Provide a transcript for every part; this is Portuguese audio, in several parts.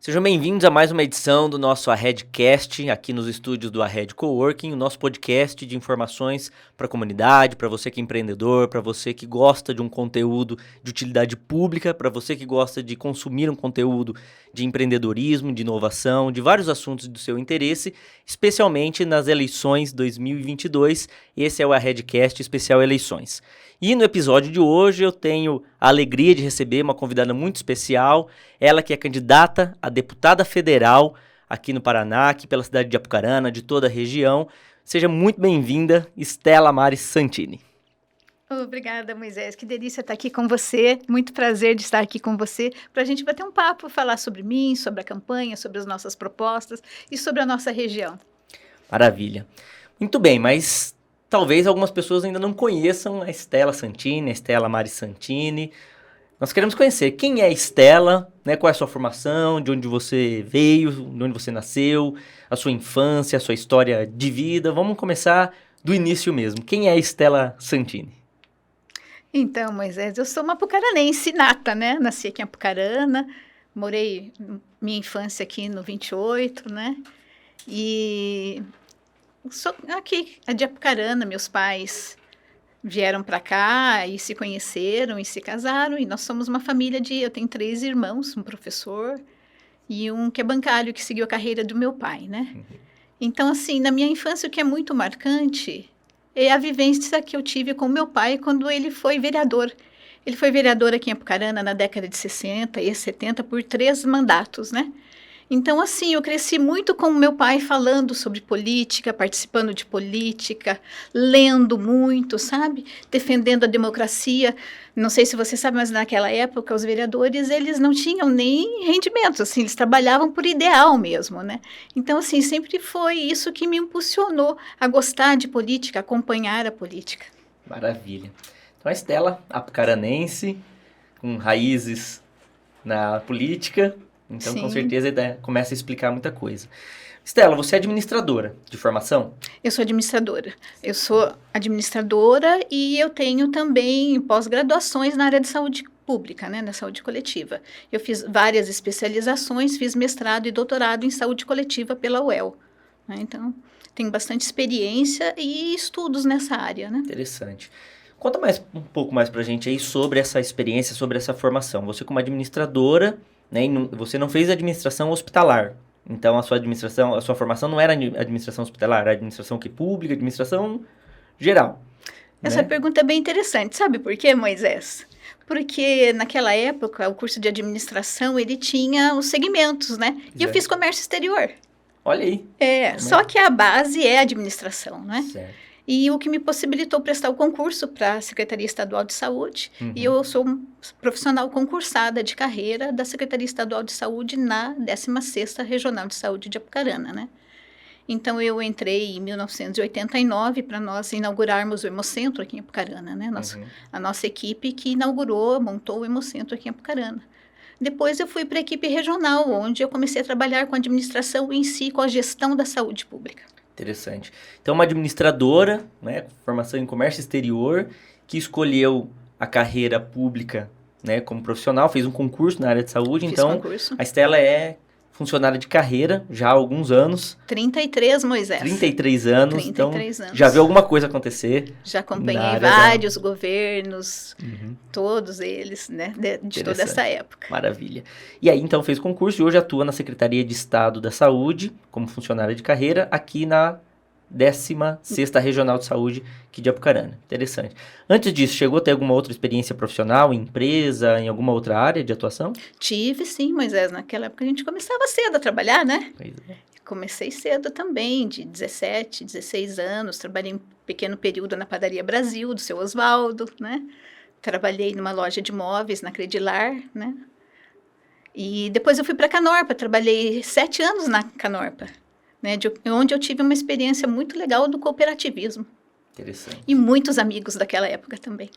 Sejam bem-vindos a mais uma edição do nosso Arredcast, aqui nos estúdios do Arred Coworking, o nosso podcast de informações para a comunidade, para você que é empreendedor, para você que gosta de um conteúdo de utilidade pública, para você que gosta de consumir um conteúdo de empreendedorismo, de inovação, de vários assuntos do seu interesse, especialmente nas eleições 2022. Esse é o Arredcast especial eleições. E no episódio de hoje eu tenho a alegria de receber uma convidada muito especial, ela que é candidata a deputada federal aqui no Paraná, aqui pela cidade de Apucarana, de toda a região. Seja muito bem-vinda, Stella Maris Santini. Obrigada, Moisés. Que delícia estar aqui com você. Muito prazer de estar aqui com você para a gente bater um papo, falar sobre mim, sobre a campanha, sobre as nossas propostas e sobre a nossa região. Maravilha. Muito bem, mas talvez algumas pessoas ainda não conheçam a Stella Santini, a Stella Maris Santini. Nós queremos conhecer quem é a Stella, né, qual é a sua formação, de onde você veio, de onde você nasceu, a sua infância, a sua história de vida. Vamos começar do início mesmo. Quem é a Stella Santini? Então, Moisés, eu sou uma apucaranense nata, né? Nasci aqui em Apucarana, morei minha infância aqui no 28, né? E sou aqui, de Apucarana, meus pais vieram para cá e se conheceram e se casaram, e nós somos uma família eu tenho 3 irmãos, um professor e um que é bancário, que seguiu a carreira do meu pai, né? Então, assim, na minha infância, o que é muito marcante é a vivência que eu tive com meu pai quando ele foi vereador. Ele foi vereador aqui em Apucarana na década de 60 e 70 por 3 mandatos, né? Então, assim, eu cresci muito com meu pai falando sobre política, participando de política, lendo muito, sabe? Defendendo a democracia. Não sei se você sabe, mas naquela época os vereadores, eles não tinham nem rendimentos, assim, eles trabalhavam por ideal mesmo, né? Então, assim, sempre foi isso que me impulsionou a gostar de política, acompanhar a política. Maravilha. Então a Stella, apucaranense, com raízes na política. Então, Sim. Com certeza, começa a explicar muita coisa. Stella, você é administradora de formação? Eu sou administradora. Eu sou administradora e eu tenho também pós-graduações na área de saúde pública, né, na saúde coletiva. Eu fiz várias especializações, fiz mestrado e doutorado em saúde coletiva pela UEL. Né, então, tenho bastante experiência e estudos nessa área, né? Interessante. Conta um pouco mais pra gente aí sobre essa experiência, sobre essa formação. Você como administradora, né, você não fez administração hospitalar. Então a sua formação não era administração hospitalar, era administração pública, administração geral. Essa né? pergunta é bem interessante. Sabe por quê, Moisés? Porque naquela época o curso de administração ele tinha os segmentos, né? E eu fiz comércio exterior. Olha aí. Só que a base é a administração, né? Certo. E o que me possibilitou prestar o concurso para a Secretaria Estadual de Saúde. E eu sou profissional concursada de carreira da Secretaria Estadual de Saúde na 16ª Regional de Saúde de Apucarana, né? Então, eu entrei em 1989 para nós inaugurarmos o Hemocentro aqui em Apucarana, né? A nossa equipe que montou o Hemocentro aqui em Apucarana. Depois eu fui para a equipe regional, onde eu comecei a trabalhar com a administração em si, com a gestão da saúde pública. Interessante. Então, uma administradora, né, formação em comércio exterior, que escolheu a carreira pública, né, como profissional, fez um concurso na área de saúde. Fiz então, concurso. A Stella é funcionária de carreira já há alguns anos. 33, Moisés. 33 anos. 33 então, anos. Já viu alguma coisa acontecer. Já acompanhei vários governos, todos eles, né, de toda essa época. Maravilha. E aí, então, fez concurso e hoje atua na Secretaria de Estado da Saúde, como funcionária de carreira, aqui na 16ª Regional de Saúde aqui de Apucarana. Interessante. Antes disso, chegou a ter alguma outra experiência profissional, em empresa, em alguma outra área de atuação? Tive, sim, Moisés. Naquela época a gente começava cedo a trabalhar, né? Pois é. Comecei cedo também, de 17, 16 anos. Trabalhei um pequeno período na Padaria Brasil, do seu Oswaldo, né? Trabalhei numa loja de móveis na Credilar, né? E depois eu fui para Canorpa, trabalhei 7 anos na Canorpa, né? Onde eu tive uma experiência muito legal do cooperativismo. Interessante. E muitos amigos daquela época também.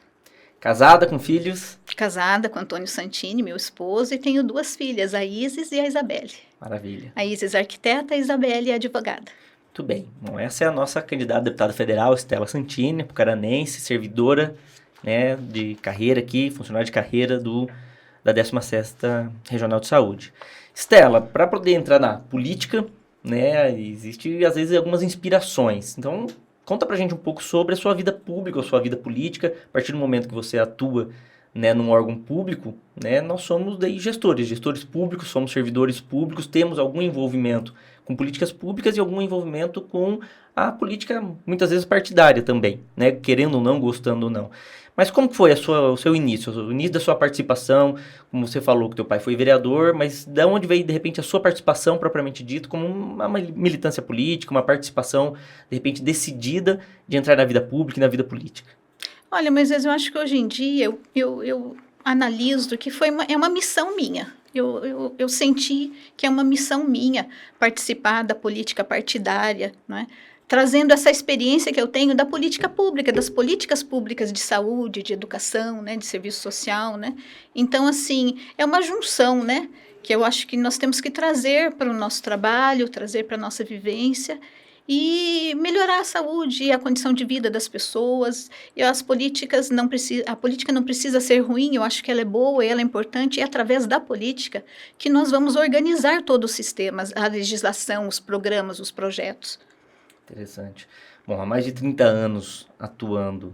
Casada, com filhos? Casada com Antônio Santini, meu esposo, e tenho 2 filhas, a Isis e a Isabelle. Maravilha. A Isis é arquiteta, a Isabelle é advogada. Muito bem. Bom, essa é a nossa candidata a deputada federal, Stella Santini, apucaranense, servidora, né, de carreira aqui, funcionária de carreira da 16ª Regional de Saúde. Estela, para poder entrar na política, né, existe às vezes algumas inspirações. Então, conta pra gente um pouco sobre a sua vida pública, a sua vida política. A partir do momento que você atua, né, num órgão público, né, nós somos daí gestores públicos, somos servidores públicos, temos algum envolvimento com políticas públicas e algum envolvimento com a política, muitas vezes partidária também, né, querendo ou não, gostando ou não. Mas como que foi o seu início, o início da sua participação? Como você falou que teu pai foi vereador, mas de onde veio, de repente, a sua participação propriamente dito, como uma militância política, uma participação, de repente, decidida de entrar na vida pública e na vida política? Olha, mas eu acho que hoje em dia eu analiso que é uma missão minha. Eu senti que é uma missão minha participar da política partidária, né? Trazendo essa experiência que eu tenho da política pública, das políticas públicas de saúde, de educação, né, de serviço social, né? Então, assim, é uma junção, né, que eu acho que nós temos que trazer para o nosso trabalho, trazer para a nossa vivência e melhorar a saúde e a condição de vida das pessoas. E as políticas não precisam, a política não precisa ser ruim, eu acho que ela é boa, ela é importante, e é através da política que nós vamos organizar todo o sistema, a legislação, os programas, os projetos. Interessante. Bom, há mais de 30 anos atuando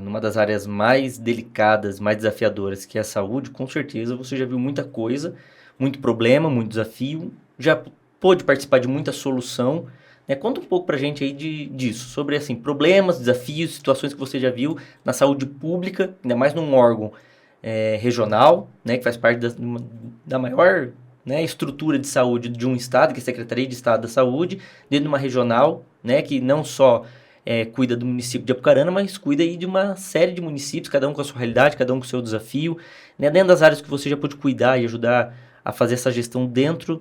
numa das áreas mais delicadas, mais desafiadoras, que é a saúde, com certeza você já viu muita coisa, muito problema, muito desafio, já pôde participar de muita solução, né? Conta um pouco pra gente aí disso, sobre assim, problemas, desafios, situações que você já viu na saúde pública, ainda mais num órgão regional, né, que faz parte da maior, né, estrutura de saúde de um estado, que é a Secretaria de Estado da Saúde, dentro de uma regional, né, que não só cuida do município de Apucarana, mas cuida aí de uma série de municípios, cada um com a sua realidade, cada um com o seu desafio, né, dentro das áreas que você já pôde cuidar e ajudar a fazer essa gestão dentro,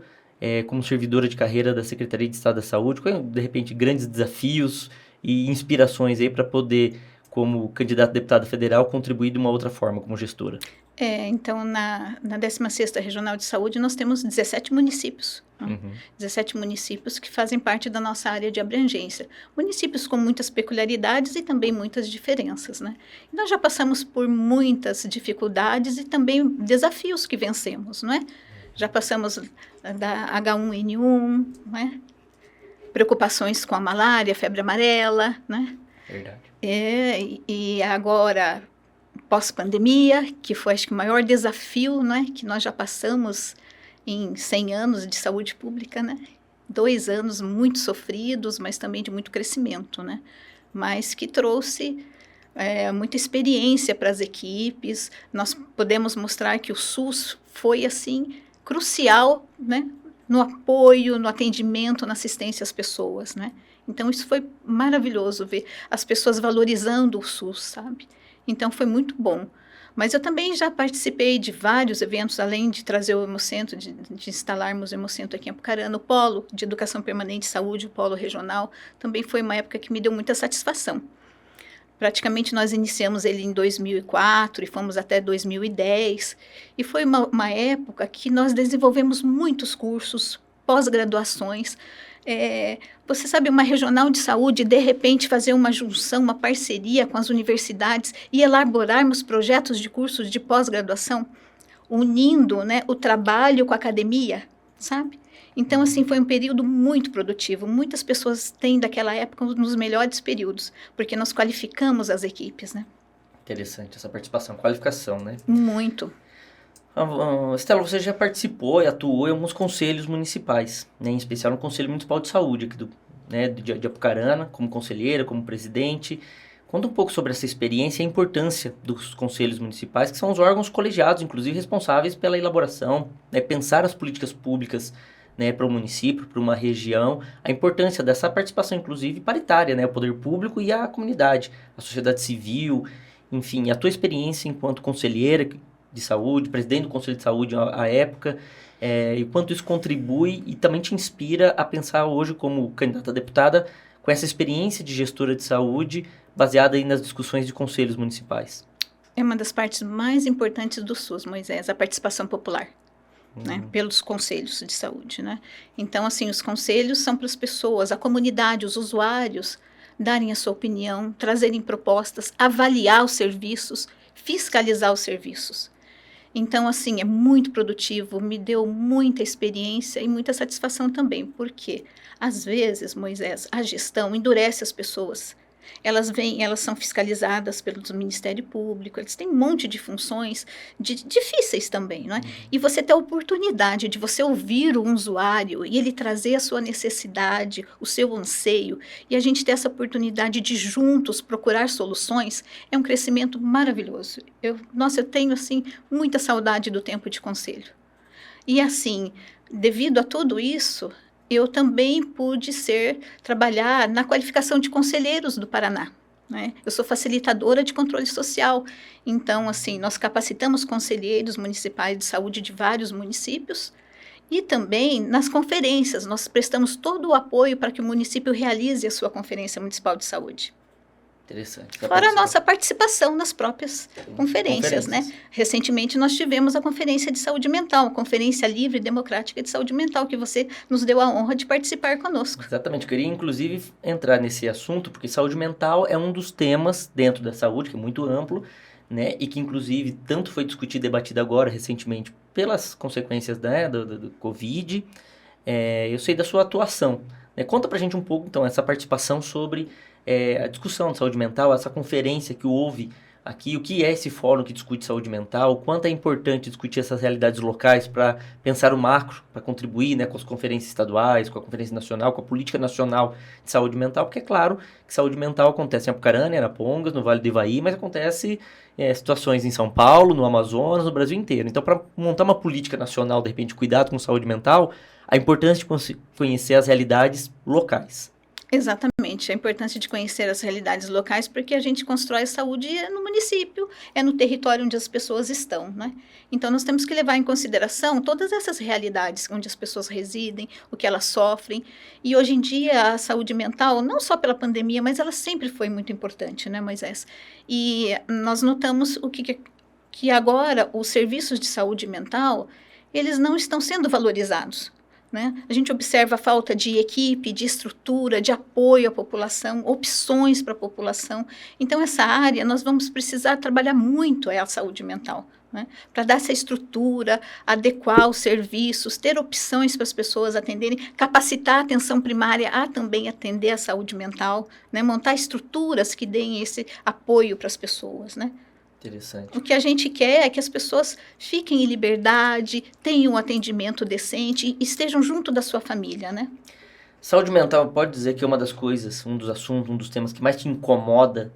como servidora de carreira da Secretaria de Estado da Saúde, com, de repente, grandes desafios e inspirações aí para poder, como candidato a deputada federal, contribuir de uma outra forma como gestora. Então, na 16ª Regional de Saúde, nós temos 17 municípios. Né? 17 municípios que fazem parte da nossa área de abrangência. Municípios com muitas peculiaridades e também muitas diferenças. Né? E nós já passamos por muitas dificuldades e também desafios que vencemos. Não é? Já passamos da H1N1, né? Preocupações com a malária, febre amarela. Né? Verdade. E agora, pós-pandemia, que foi, acho que, o maior desafio, né, que nós já passamos em 100 anos de saúde pública, né? 2 anos muito sofridos, mas também de muito crescimento, né? Mas que trouxe muita experiência para as equipes. Nós podemos mostrar que o SUS foi, assim, crucial, né, no apoio, no atendimento, na assistência às pessoas, né? Então, isso foi maravilhoso ver as pessoas valorizando o SUS, sabe? Então, foi muito bom. Mas eu também já participei de vários eventos, além de trazer o Hemocentro, de instalarmos o Hemocentro aqui em Apucarana. O Polo de Educação Permanente e Saúde, o Polo Regional, também foi uma época que me deu muita satisfação. Praticamente nós iniciamos ele em 2004 e fomos até 2010. E foi uma época que nós desenvolvemos muitos cursos, pós-graduações. Você sabe, uma regional de saúde, de repente fazer uma junção, uma parceria com as universidades e elaborarmos projetos de cursos de pós-graduação, unindo, né, o trabalho com a academia, sabe? Então, assim, foi um período muito produtivo. Muitas pessoas têm daquela época nos melhores períodos, porque nós qualificamos as equipes, né? Interessante essa participação, qualificação, né? Muito. Estela, você já participou e atuou em alguns conselhos municipais, né, em especial no Conselho Municipal de Saúde aqui de Apucarana, como conselheira, como presidente. Conta um pouco sobre essa experiência e a importância dos conselhos municipais, que são os órgãos colegiados, inclusive responsáveis pela elaboração, né, pensar as políticas públicas, né, para o município, para uma região, a importância dessa participação, inclusive paritária, né, o poder público e a comunidade, a sociedade civil, enfim, a tua experiência enquanto conselheira de saúde, presidente do Conselho de Saúde à época, e quanto isso contribui e também te inspira a pensar hoje como candidata a deputada com essa experiência de gestora de saúde baseada aí nas discussões de conselhos municipais. É uma das partes mais importantes do SUS, Moisés, a participação popular, né, pelos conselhos de saúde, né? Então, assim, os conselhos são para as pessoas, a comunidade, os usuários, darem a sua opinião, trazerem propostas, avaliar os serviços, fiscalizar os serviços. Então, assim, é muito produtivo, me deu muita experiência e muita satisfação também, porque, às vezes, Moisés, a gestão endurece as pessoas. Elas são fiscalizadas pelo Ministério Público, eles têm um monte de funções difíceis também, não é? E você ter a oportunidade de você ouvir o usuário e ele trazer a sua necessidade, o seu anseio, e a gente ter essa oportunidade de juntos procurar soluções, é um crescimento maravilhoso. Nossa, eu tenho, assim, muita saudade do tempo de conselho. E, assim, devido a tudo isso, eu também pude trabalhar na qualificação de conselheiros do Paraná, né? Eu sou facilitadora de controle social, então, assim, nós capacitamos conselheiros municipais de saúde de vários municípios e também nas conferências, nós prestamos todo o apoio para que o município realize a sua Conferência Municipal de Saúde. Interessante. Fora a nossa participação nas próprias conferências, né? Recentemente nós tivemos a Conferência de Saúde Mental, a Conferência Livre e Democrática de Saúde Mental, que você nos deu a honra de participar conosco. Exatamente, eu queria inclusive entrar nesse assunto, porque saúde mental é um dos temas dentro da saúde, que é muito amplo, né? E que inclusive tanto foi discutido e debatido agora recentemente pelas consequências, né, do Covid. Eu sei da sua atuação, né? Conta pra gente um pouco, então, essa participação sobre a discussão de saúde mental, essa conferência que houve aqui, o que é esse fórum que discute saúde mental, o quanto é importante discutir essas realidades locais para pensar o macro, para contribuir, né, com as conferências estaduais, com a conferência nacional, com a política nacional de saúde mental, porque é claro que saúde mental acontece em Apucarana, em Arapongas, no Vale do Ivaí, mas acontece situações em São Paulo, no Amazonas, no Brasil inteiro. Então, para montar uma política nacional, de repente, de cuidado com saúde mental, a importância de conhecer as realidades locais. Exatamente, a importância de conhecer as realidades locais, porque a gente constrói a saúde no município, é no território onde as pessoas estão, né? Então, nós temos que levar em consideração todas essas realidades onde as pessoas residem, o que elas sofrem. E hoje em dia, a saúde mental, não só pela pandemia, mas ela sempre foi muito importante, né, Moisés? E nós notamos que agora os serviços de saúde mental, eles não estão sendo valorizados, né? A gente observa a falta de equipe, de estrutura, de apoio à população, opções para a população. Então, essa área, nós vamos precisar trabalhar muito a saúde mental, né? Para dar essa estrutura, adequar os serviços, ter opções para as pessoas atenderem, capacitar a atenção primária a também atender a saúde mental, né? Montar estruturas que deem esse apoio para as pessoas, né? Interessante. O que a gente quer é que as pessoas fiquem em liberdade, tenham um atendimento decente e estejam junto da sua família, né? Saúde mental, pode dizer que é uma das coisas, um dos assuntos, um dos temas que mais te incomoda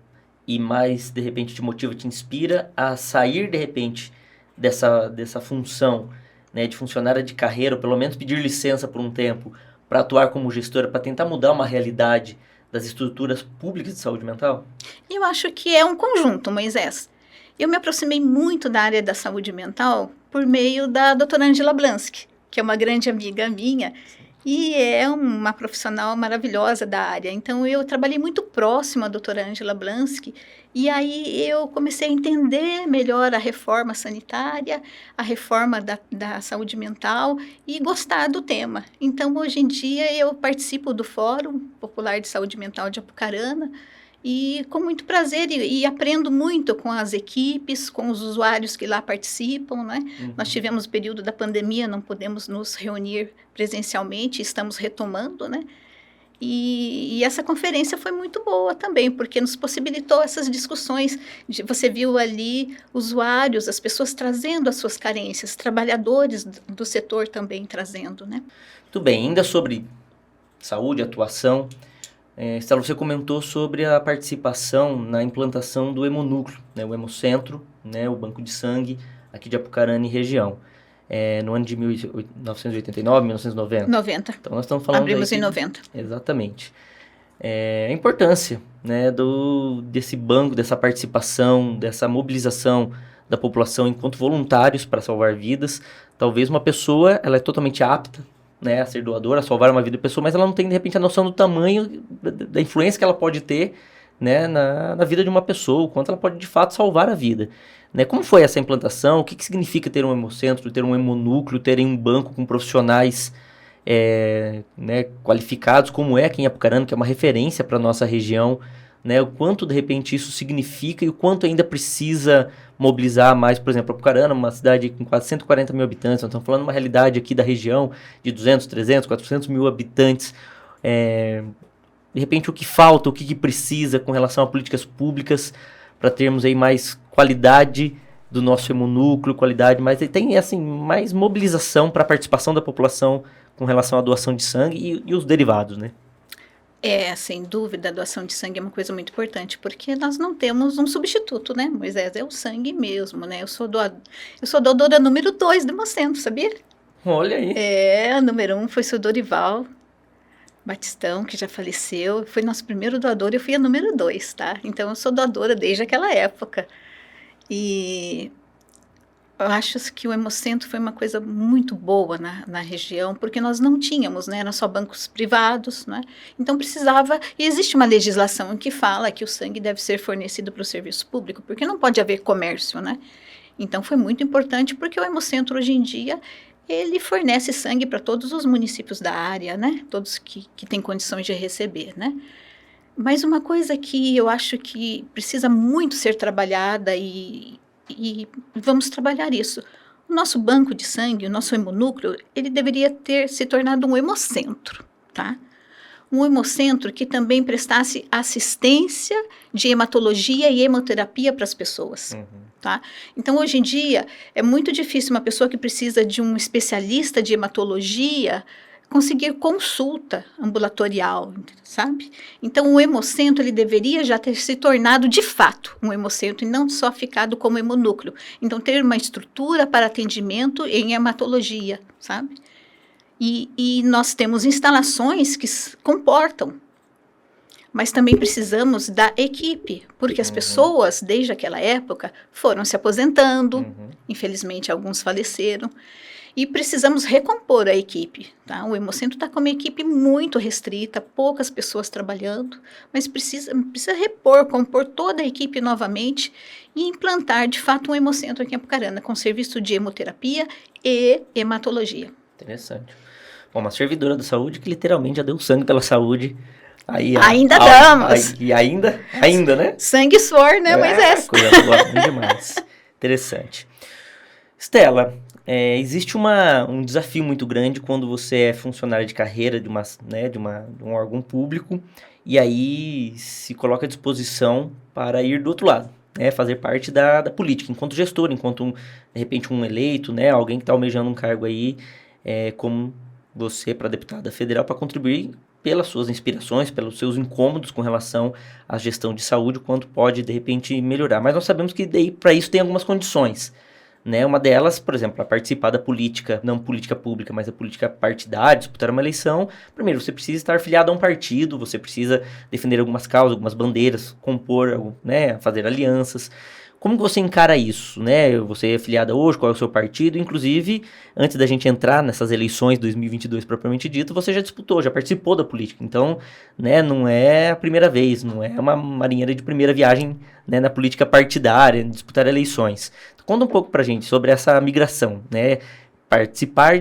e mais, de repente, te motiva, te inspira a sair, de repente, dessa função, né, de funcionária de carreira, ou pelo menos pedir licença por um tempo para atuar como gestora, para tentar mudar uma realidade das estruturas públicas de saúde mental? Eu acho que é um conjunto, Moisés. Eu me aproximei muito da área da saúde mental por meio da doutora Angela Blansky, que é uma grande amiga minha e é uma profissional maravilhosa da área. Então, eu trabalhei muito próximo à doutora Angela Blansky e aí eu comecei a entender melhor a reforma sanitária, a reforma da saúde mental e gostar do tema. Então, hoje em dia, eu participo do Fórum Popular de Saúde Mental de Apucarana, e com muito prazer, e aprendo muito com as equipes, com os usuários que lá participam, né? Uhum. Nós tivemos o período da pandemia, não podemos nos reunir presencialmente, estamos retomando, né? E essa conferência foi muito boa também, porque nos possibilitou essas discussões. Você viu ali usuários, as pessoas trazendo as suas carências, trabalhadores do setor também trazendo, né? Muito bem, ainda sobre saúde, atuação... Estela, você comentou sobre a participação na implantação do Hemonúcleo, né, o Hemocentro, né, o Banco de Sangue aqui de Apucarana e região, no ano de 1989, 1990. 90. Então nós estamos falando Abrimos em 90. Exatamente. A importância, né, desse banco, dessa participação, dessa mobilização da população enquanto voluntários para salvar vidas. Talvez uma pessoa, ela é totalmente apta, né, a ser doadora, a salvar uma vida de pessoa, mas ela não tem, de repente, a noção do tamanho da influência que ela pode ter, né, na vida de uma pessoa, o quanto ela pode, de fato, salvar a vida. Né? Como foi essa implantação? O que significa ter um hemocentro, ter um hemonúcleo, terem um banco com profissionais né, qualificados, como é aqui em Apucarana, que é uma referência para a nossa região né? O quanto, de repente, isso significa e o quanto ainda precisa mobilizar mais, por exemplo, Apucarana, uma cidade com quase 140 mil habitantes, nós estamos falando de uma realidade aqui da região de 200, 300, 400 mil habitantes. De repente, o que falta, o que precisa com relação a políticas públicas para termos aí mais qualidade do nosso hemonúcleo, qualidade, mas tem assim, mais mobilização para a participação da população com relação à doação de sangue e os derivados, né? Sem dúvida, a doação de sangue é uma coisa muito importante, porque nós não temos um substituto, né, Moisés? É o sangue mesmo, né? Eu sou doadora número 2 do Hemocentro, sabia? Olha aí. A número 1 foi o seu Dorival Batistão, que já faleceu, foi nosso primeiro doador, eu fui a número 2, tá? Então, eu sou doadora desde aquela época. E eu acho que o Hemocentro foi uma coisa muito boa na região, porque nós não tínhamos, né? Eram só bancos privados, né? Então precisava, e existe uma legislação que fala que o sangue deve ser fornecido para o serviço público, porque não pode haver comércio, né? Então foi muito importante, porque o Hemocentro hoje em dia, ele fornece sangue para todos os municípios da área, né? Todos que têm condições de receber, né? Mas uma coisa que eu acho que precisa muito ser trabalhada e vamos trabalhar isso. O nosso banco de sangue, o nosso hemonúcleo, ele deveria ter se tornado um hemocentro, tá? Um hemocentro que também prestasse assistência de hematologia e hemoterapia para as pessoas, tá? Então, hoje em dia, é muito difícil uma pessoa que precisa de um especialista de hematologia conseguir consulta ambulatorial, sabe? Então, o hemocentro, ele deveria já ter se tornado, de fato, um hemocentro e não só ficado como hemonúcleo. Então, ter uma estrutura para atendimento em hematologia, sabe? E nós temos instalações que comportam, mas também precisamos da equipe, porque as pessoas, desde aquela época, foram se aposentando, infelizmente, alguns faleceram, e precisamos recompor a equipe, tá? O Hemocentro está com uma equipe muito restrita, poucas pessoas trabalhando, mas precisa repor, compor toda a equipe novamente e implantar, de fato, um Hemocentro aqui em Apucarana, com serviço de hemoterapia e hematologia. Interessante. Bom, uma servidora da saúde que literalmente já deu sangue pela saúde. Ainda damos. E ainda, né? Sangue e suor, né, Moisés? Coisa boa, bem demais. Interessante. Estela, existe um desafio muito grande quando você é funcionário de carreira de um órgão público e aí se coloca à disposição para ir do outro lado, né, fazer parte da política, enquanto gestor, enquanto, de repente, um eleito, né, alguém que está almejando um cargo aí, como você para deputada federal, para contribuir pelas suas inspirações, pelos seus incômodos com relação à gestão de saúde, o quanto pode, de repente, melhorar. Mas nós sabemos que para isso tem algumas condições, né? Uma delas, por exemplo, para participar da política, não política pública, mas a política partidária, disputar uma eleição, primeiro, você precisa estar afiliado a um partido, você precisa defender algumas causas, algumas bandeiras, compor, né, fazer alianças. Como que você encara isso, né? Você é afiliada hoje, qual é o seu partido? Inclusive, antes da gente entrar nessas eleições 2022 propriamente dito, você já disputou, já participou da política. Então, né, não é a primeira vez, não é uma marinheira de primeira viagem, né, na política partidária, disputar eleições. Conta um pouco pra gente sobre essa migração, né? Participar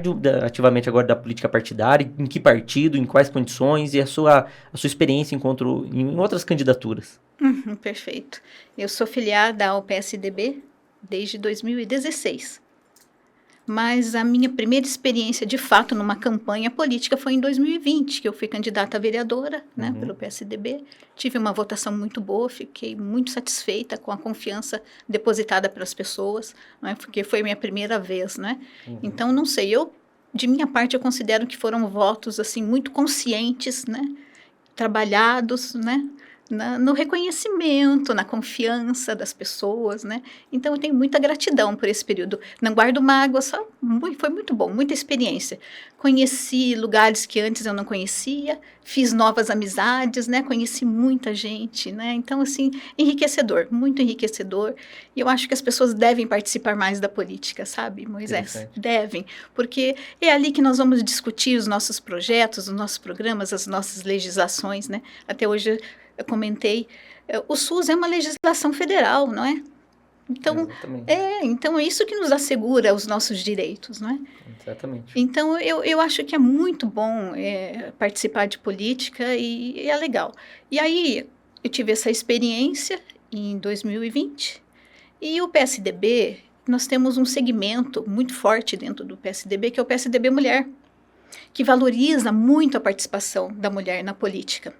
ativamente agora da política partidária, em que partido, em quais condições e a sua experiência em outras candidaturas. Perfeito. Eu sou filiada ao PSDB desde 2016. Mas a minha primeira experiência, de fato, numa campanha política foi em 2020, que eu fui candidata a vereadora, né, pelo PSDB. Tive uma votação muito boa, fiquei muito satisfeita com a confiança depositada pelas pessoas, né, porque foi a minha primeira vez, né? Então, não sei, de minha parte, eu considero que foram votos, assim, muito conscientes, né, trabalhados, né, no reconhecimento, na confiança das pessoas, né? Então, eu tenho muita gratidão por esse período. Não guardo mágoa, foi muito bom, muita experiência. Conheci lugares que antes eu não conhecia, fiz novas amizades, né? Conheci muita gente, né? Então, assim, enriquecedor, muito enriquecedor. E eu acho que as pessoas devem participar mais da política, sabe, Moisés? Devem, porque é ali que nós vamos discutir os nossos projetos, os nossos programas, as nossas legislações, né? Até hoje eu comentei, o SUS é uma legislação federal, não é? Então, então é isso que nos assegura os nossos direitos, não é? Exatamente. Então, eu acho que é muito bom participar de política e é legal. E aí, eu tive essa experiência em 2020 e o PSDB, nós temos um segmento muito forte dentro do PSDB, que é o PSDB Mulher, que valoriza muito a participação da mulher na política.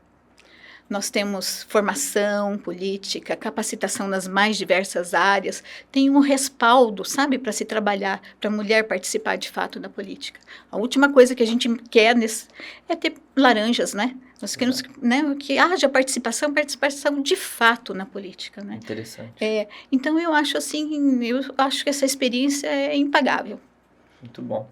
Nós temos formação política, capacitação nas mais diversas áreas, tem um respaldo, sabe, para se trabalhar, para a mulher participar de fato da política. A última coisa que a gente quer é ter laranjas, né? Nós queremos, né, que haja participação de fato na política, né? Interessante. Então eu acho que essa experiência é impagável. Muito bom.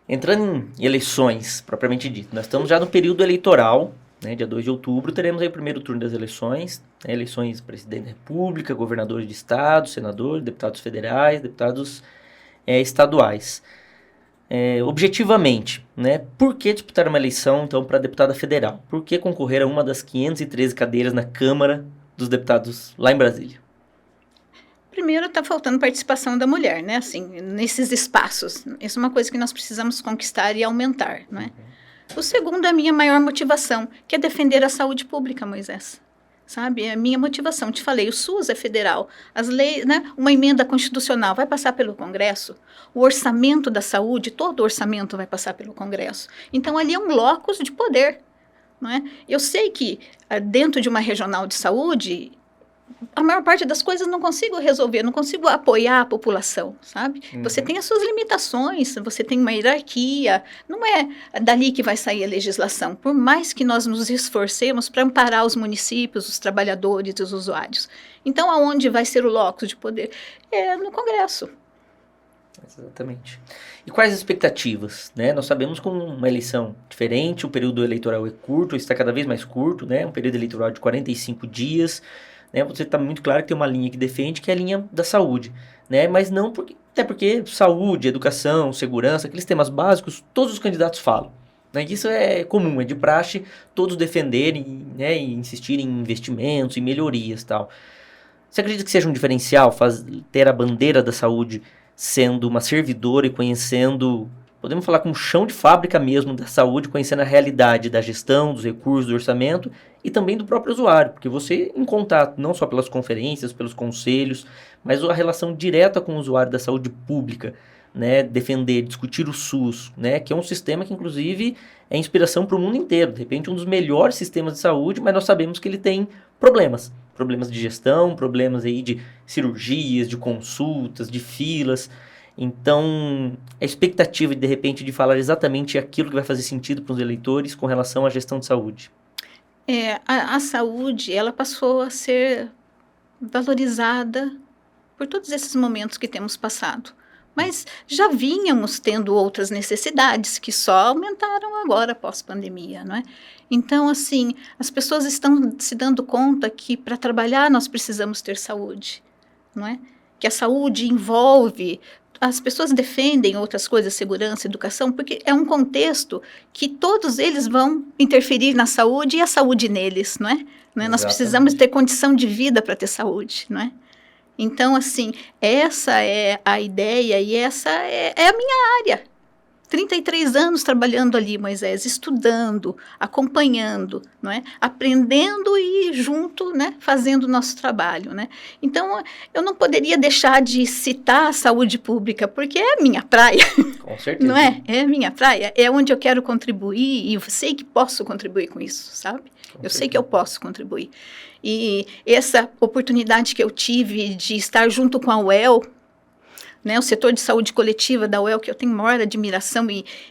Entrando em eleições, propriamente dito, nós estamos já no período eleitoral, né, dia 2 de outubro, teremos aí o primeiro turno das eleições, né, eleições presidente da República, governadores de estado, senadores, deputados federais, deputados estaduais. Objetivamente, né, por que disputar uma eleição, então, para deputada federal? Por que concorrer a uma das 513 cadeiras na Câmara dos Deputados lá em Brasília? Primeiro, está faltando participação da mulher, né, assim, nesses espaços. Isso é uma coisa que nós precisamos conquistar e aumentar, né? O segundo é a minha maior motivação, que é defender a saúde pública, Moisés. Sabe, é a minha motivação. Te falei, o SUS é federal, as leis, né, uma emenda constitucional vai passar pelo Congresso, o orçamento da saúde, todo o orçamento vai passar pelo Congresso. Então, ali é um locus de poder, não é? Eu sei que dentro de uma regional de saúde, a maior parte das coisas não consigo resolver, não consigo apoiar a população, sabe? Você tem as suas limitações, você tem uma hierarquia, não é dali que vai sair a legislação, por mais que nós nos esforcemos para amparar os municípios, os trabalhadores e os usuários. Então, aonde vai ser o locus de poder? É no Congresso. Exatamente. E quais as expectativas, né? Nós sabemos que uma eleição diferente, o período eleitoral é curto, está cada vez mais curto, né? Um período eleitoral de 45 dias, né? Você está muito claro que tem uma linha que defende, que é a linha da saúde, né? Mas não porque, até porque saúde, educação, segurança, aqueles temas básicos, todos os candidatos falam, né? Isso é comum, é de praxe todos defenderem, né, e insistirem em investimentos, em melhorias e tal. Você acredita que seja um diferencial ter a bandeira da saúde sendo uma servidora e conhecendo, podemos falar com chão de fábrica mesmo da saúde, conhecendo a realidade da gestão, dos recursos, do orçamento e também do próprio usuário, porque você em contato não só pelas conferências, pelos conselhos, mas a relação direta com o usuário da saúde pública, né, defender, discutir o SUS, né, que é um sistema que inclusive é inspiração para o mundo inteiro, de repente um dos melhores sistemas de saúde, mas nós sabemos que ele tem problemas de gestão, problemas aí de cirurgias, de consultas, de filas. Então, a expectativa de repente de falar exatamente aquilo que vai fazer sentido para os eleitores com relação à gestão de saúde. A saúde, ela passou a ser valorizada por todos esses momentos que temos passado. Mas já vínhamos tendo outras necessidades que só aumentaram agora pós-pandemia, não é? Então, assim, as pessoas estão se dando conta que para trabalhar nós precisamos ter saúde, não é? Que a saúde envolve... As pessoas defendem outras coisas, segurança, educação, porque é um contexto que todos eles vão interferir na saúde e a saúde neles, não é? Nós precisamos ter condição de vida para ter saúde, não é? Então, assim, essa é a ideia e essa é a minha área. 33 anos trabalhando ali, Moisés, estudando, acompanhando, não é? Aprendendo e junto, né, fazendo o nosso trabalho, né? Então, eu não poderia deixar de citar a saúde pública, porque é a minha praia. Com certeza. Não é? É a minha praia, é onde eu quero contribuir e eu sei que posso contribuir com isso, sabe? Eu sei que eu posso contribuir. E essa oportunidade que eu tive de estar junto com a UEL, né, o setor de saúde coletiva da UEL, que eu tenho maior admiração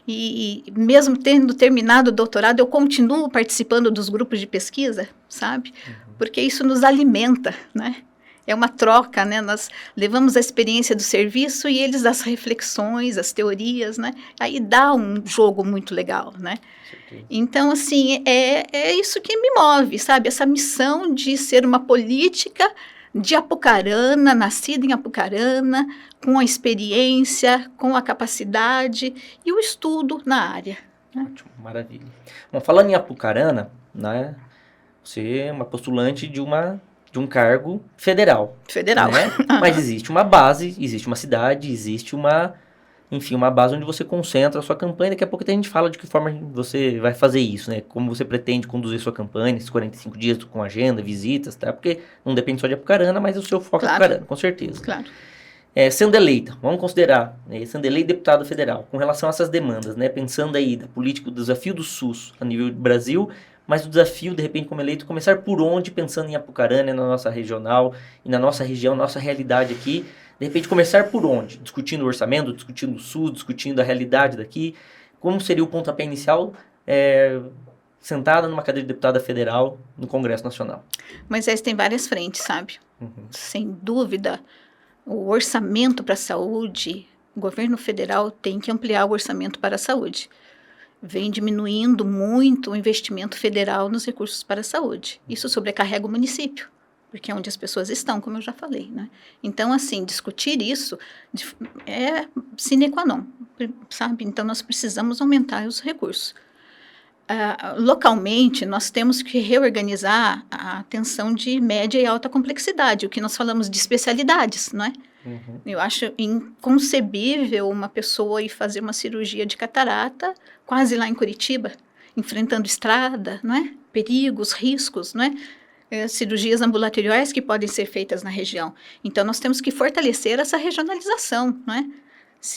e mesmo tendo terminado o doutorado, eu continuo participando dos grupos de pesquisa, sabe? Porque isso nos alimenta, né? É uma troca, né? Nós levamos a experiência do serviço e eles as reflexões, as teorias, né? Aí dá um jogo muito legal, né? Então, assim, é isso que me move, sabe? Essa missão de ser uma política de Apucarana, nascida em Apucarana, com a experiência, com a capacidade e o estudo na área. Né? Ótimo, maravilha. Bom, falando em Apucarana, né? Você é uma postulante de um cargo federal. Federal. Né? Mas existe uma base, existe uma cidade, existe uma enfim, uma base onde você concentra a sua campanha. Daqui a pouco a gente fala de que forma você vai fazer isso, né? Como você pretende conduzir sua campanha, esses 45 dias com agenda, visitas, tá? Porque não depende só de Apucarana, mas o seu foco é Claro. Apucarana, com certeza. Claro. Sendo eleita, vamos considerar, sendo eleito deputado federal, com relação a essas demandas, né? Pensando aí da política, do desafio do SUS a nível do Brasil, mas o desafio, de repente, como eleito, começar por onde, pensando em Apucarana, na nossa regional, e na nossa região, nossa realidade aqui. De repente, começar por onde? Discutindo o orçamento, discutindo o SUS, discutindo a realidade daqui. Como seria o pontapé inicial, sentada numa cadeira de deputada federal no Congresso Nacional? Moisés, tem várias frentes, sabe? Sem dúvida, o orçamento para a saúde, o governo federal tem que ampliar o orçamento para a saúde. Vem diminuindo muito o investimento federal nos recursos para a saúde. Isso sobrecarrega o município, porque é onde as pessoas estão, como eu já falei, né? Então, assim, discutir isso é sine qua non, sabe? Então, nós precisamos aumentar os recursos. Localmente, nós temos que reorganizar a atenção de média e alta complexidade, o que nós falamos de especialidades, não é? Eu acho inconcebível uma pessoa ir fazer uma cirurgia de catarata quase lá em Curitiba, enfrentando estrada, não é? Perigos, riscos, não é? Cirurgias ambulatoriais que podem ser feitas na região. Então, nós temos que fortalecer essa regionalização, não é?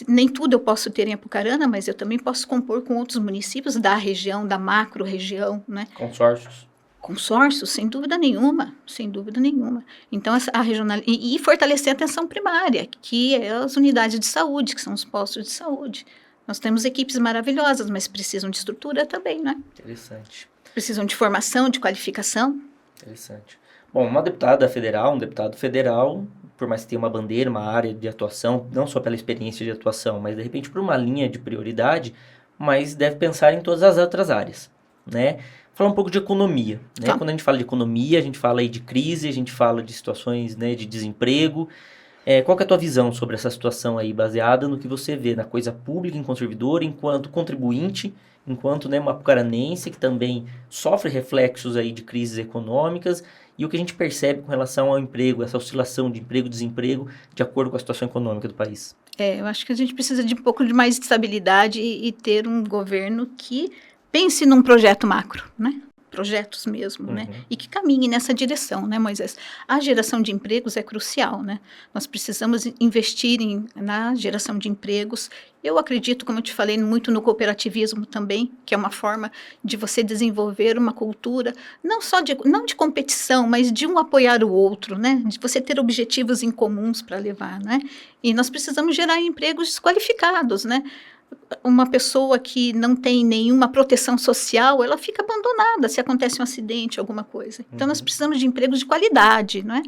Nem tudo eu posso ter em Apucarana, mas eu também posso compor com outros municípios da região, da macro-região, né? Consórcios, sem dúvida nenhuma, sem dúvida nenhuma. Então, a regional... E fortalecer a atenção primária, que é as unidades de saúde, que são os postos de saúde. Nós temos equipes maravilhosas, mas precisam de estrutura também, né? Interessante. Precisam de formação, de qualificação. Interessante. Bom, uma deputada federal, um deputado federal, por mais que tenha uma bandeira, uma área de atuação, não só pela experiência de atuação, mas de repente por uma linha de prioridade, mas deve pensar em todas as outras áreas, né? Falar um pouco de economia, né? Tá. Quando a gente fala de economia, a gente fala aí de crise, a gente fala de situações, né, de desemprego. Qual que é a tua visão sobre essa situação aí, baseada no que você vê na coisa pública enquanto servidor, enquanto contribuinte, enquanto, né, uma apucaranense que também sofre reflexos aí de crises econômicas, e o que a gente percebe com relação ao emprego, essa oscilação de emprego e desemprego, de acordo com a situação econômica do país? Eu acho que a gente precisa de um pouco de mais estabilidade e ter um governo que pense num projeto macro, né? Projetos mesmo, né? E que caminhe nessa direção, né, Moisés? A geração de empregos é crucial, né? Nós precisamos investir na geração de empregos. Eu acredito, como eu te falei, muito no cooperativismo também, que é uma forma de você desenvolver uma cultura, não de competição, mas de um apoiar o outro, né? De você ter objetivos em comuns para levar, né? E nós precisamos gerar empregos desqualificados, né? Uma pessoa que não tem nenhuma proteção social, ela fica abandonada se acontece um acidente, alguma coisa. Então, nós precisamos de empregos de qualidade, não é?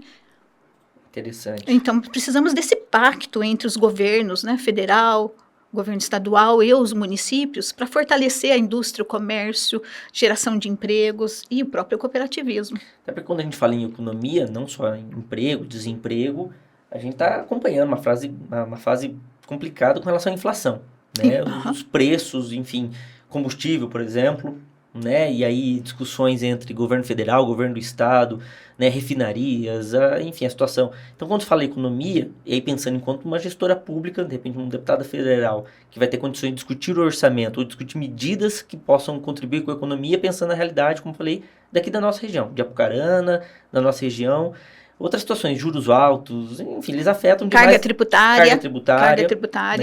Interessante. Então, precisamos desse pacto entre os governos, né, federal, governo estadual e os municípios, para fortalecer a indústria, o comércio, geração de empregos e o próprio cooperativismo. Até porque quando a gente fala em economia, não só em emprego, desemprego, a gente está acompanhando uma fase complicada com relação à inflação. Né? Os preços, enfim, combustível, por exemplo, né? E aí discussões entre governo federal, governo do estado, né? Refinarias, enfim, a situação. Então, quando fala em economia, e aí pensando enquanto uma gestora pública, de repente um deputado federal, que vai ter condições de discutir o orçamento, ou discutir medidas que possam contribuir com a economia, pensando na realidade, como falei, daqui da nossa região, de Apucarana, da nossa região. Outras situações, juros altos, enfim, eles afetam demais. Carga tributária.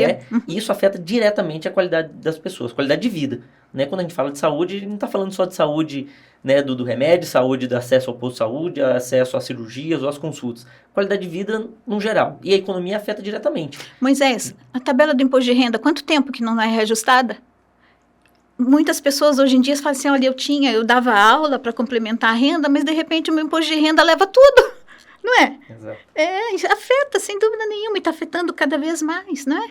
Né? E isso afeta diretamente a qualidade das pessoas, qualidade de vida. Né? Quando a gente fala de saúde, a gente não está falando só de saúde, né, do remédio, saúde do acesso ao posto de saúde, acesso às cirurgias ou às consultas. Qualidade de vida no geral. E a economia afeta diretamente. Moisés, a tabela do imposto de renda, quanto tempo que não é reajustada? Muitas pessoas hoje em dia falam assim, olha, eu dava aula para complementar a renda, mas de repente o meu imposto de renda leva tudo. Não é? Exato. Afeta, sem dúvida nenhuma, e está afetando cada vez mais, não é?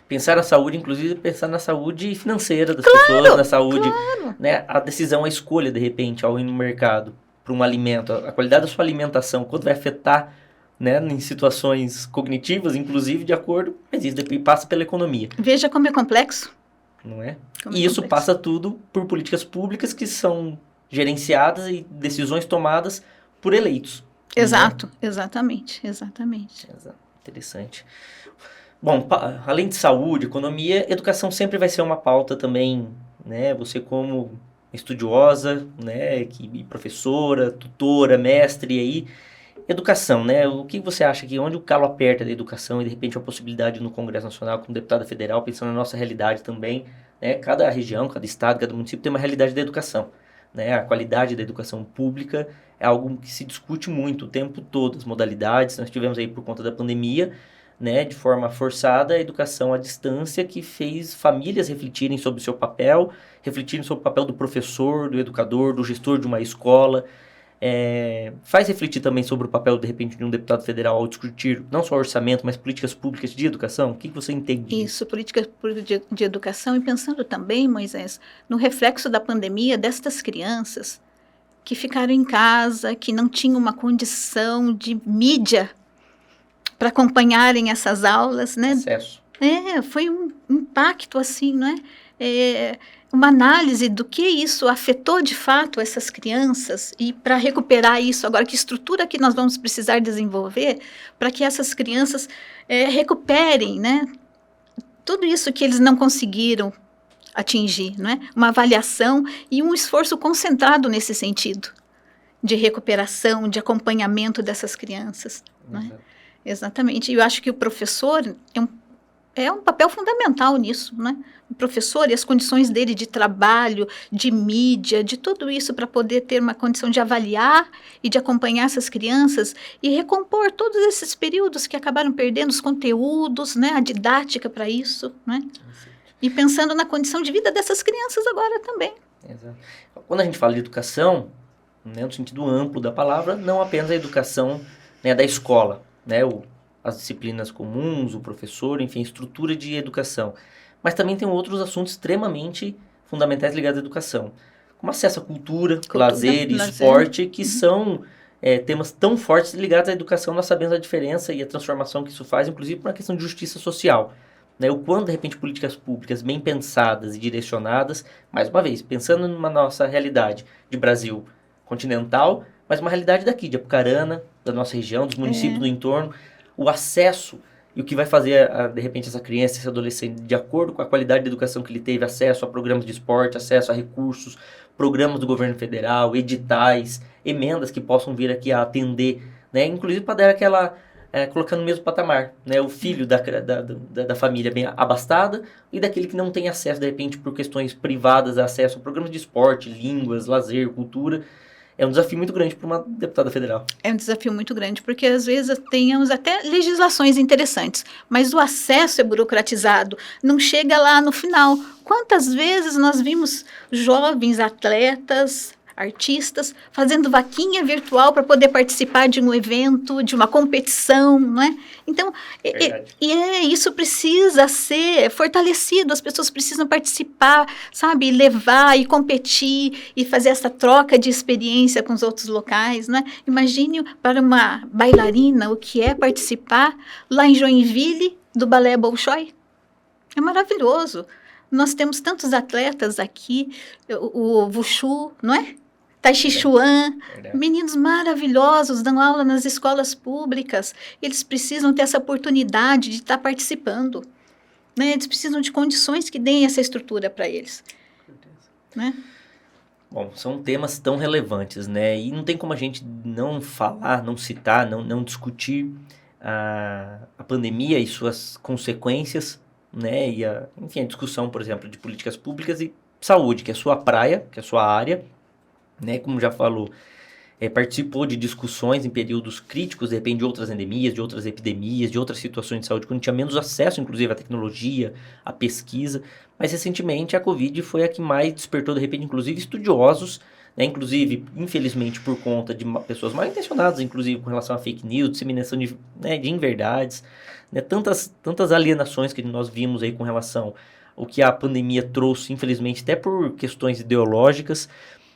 Pensar na saúde, inclusive, pensar na saúde financeira das pessoas, na saúde, né? A decisão, a escolha, de repente, ao ir no mercado para um alimento, a qualidade da sua alimentação, quanto vai afetar, né, em situações cognitivas, inclusive, de acordo, mas isso passa pela economia. Veja como é complexo. Não é? E isso passa tudo por políticas públicas que são gerenciadas e decisões tomadas por eleitos. Exato, né? Exatamente. Interessante. Bom, além de saúde, economia, educação sempre vai ser uma pauta também, né? Você como estudiosa, né, e professora, tutora, mestre aí, educação, né? O que você acha que onde o calo aperta da educação e de repente a possibilidade no Congresso Nacional como deputada federal, pensando na nossa realidade também, né? Cada região, cada estado, cada município tem uma realidade da educação, né? A qualidade da educação pública é algo que se discute muito o tempo todo, as modalidades, nós tivemos aí por conta da pandemia, né, de forma forçada, a educação à distância que fez famílias refletirem sobre o seu papel, refletirem sobre o papel do professor, do educador, do gestor de uma escola. Faz refletir também sobre o papel, de repente, de um deputado federal ao discutir não só orçamento, mas políticas públicas de educação? O que você entende disso? Isso, política de educação, e pensando também, Moisés, no reflexo da pandemia destas crianças que ficaram em casa, que não tinham uma condição de mídia para acompanharem essas aulas, né? Acesso. Foi um impacto assim, não é? Uma análise do que isso afetou de fato essas crianças e para recuperar isso agora, que estrutura que nós vamos precisar desenvolver para que essas crianças recuperem, né? Tudo isso que eles não conseguiram atingir, não é? Uma avaliação e um esforço concentrado nesse sentido de recuperação, de acompanhamento dessas crianças, não é? Exatamente. E eu acho que o professor é um papel fundamental nisso, né? O professor e as condições dele de trabalho, de mídia, de tudo isso para poder ter uma condição de avaliar e de acompanhar essas crianças e recompor todos esses períodos que acabaram perdendo os conteúdos, né? A didática para isso, né? E pensando na condição de vida dessas crianças agora também. Exato. Quando a gente fala de educação, né, no sentido amplo da palavra, não apenas a educação, né, da escola, né, as disciplinas comuns, o professor, enfim, a estrutura de educação. Mas também tem outros assuntos extremamente fundamentais ligados à educação, como acesso à cultura, lazer e esporte, que são temas tão fortes ligados à educação. Nós sabemos a diferença e a transformação que isso faz, inclusive por uma questão de justiça social. Né, o quanto, de repente, políticas públicas bem pensadas e direcionadas, mais uma vez, pensando numa nossa realidade de Brasil continental, mas uma realidade daqui, de Apucarana, da nossa região, dos municípios do entorno, o acesso e o que vai fazer, de repente, essa criança, esse adolescente, de acordo com a qualidade de educação que ele teve, acesso a programas de esporte, acesso a recursos, programas do governo federal, editais, emendas que possam vir aqui a atender, né, inclusive para dar aquela... colocando no mesmo patamar, né, o filho da família bem abastada e daquele que não tem acesso, de repente, por questões privadas, acesso a programas de esporte, línguas, lazer, cultura. É um desafio muito grande para uma deputada federal. É um desafio muito grande, porque às vezes tenhamos até legislações interessantes, mas o acesso é burocratizado, não chega lá no final. Quantas vezes nós vimos jovens atletas, artistas, fazendo vaquinha virtual para poder participar de um evento, de uma competição, não é? Então, isso precisa ser fortalecido, as pessoas precisam participar, sabe? Levar e competir e fazer essa troca de experiência com os outros locais, não é? Imagine para uma bailarina o que é participar lá em Joinville do Balé Bolshoi. É maravilhoso. Nós temos tantos atletas aqui, o Wushu, não é? Tai Chi Chuan, meninos maravilhosos, dão aula nas escolas públicas. Eles precisam ter essa oportunidade de estar participando. Né? Eles precisam de condições que deem essa estrutura para eles. Né? Bom, são temas tão relevantes, né? E não tem como a gente não falar, não citar, não discutir a pandemia e suas consequências, né? E enfim, a discussão, por exemplo, de políticas públicas e saúde, que é a sua praia, que é a sua área. Né, como já falou, participou de discussões em períodos críticos, de repente de outras endemias, de outras epidemias, de outras situações de saúde, quando tinha menos acesso, inclusive, à tecnologia, à pesquisa. Mas, recentemente, a Covid foi a que mais despertou, de repente, inclusive, estudiosos, né, inclusive, infelizmente, por conta de pessoas mal intencionadas, inclusive, com relação a fake news, disseminação de inverdades, né, tantas alienações que nós vimos aí com relação ao que a pandemia trouxe, infelizmente, até por questões ideológicas.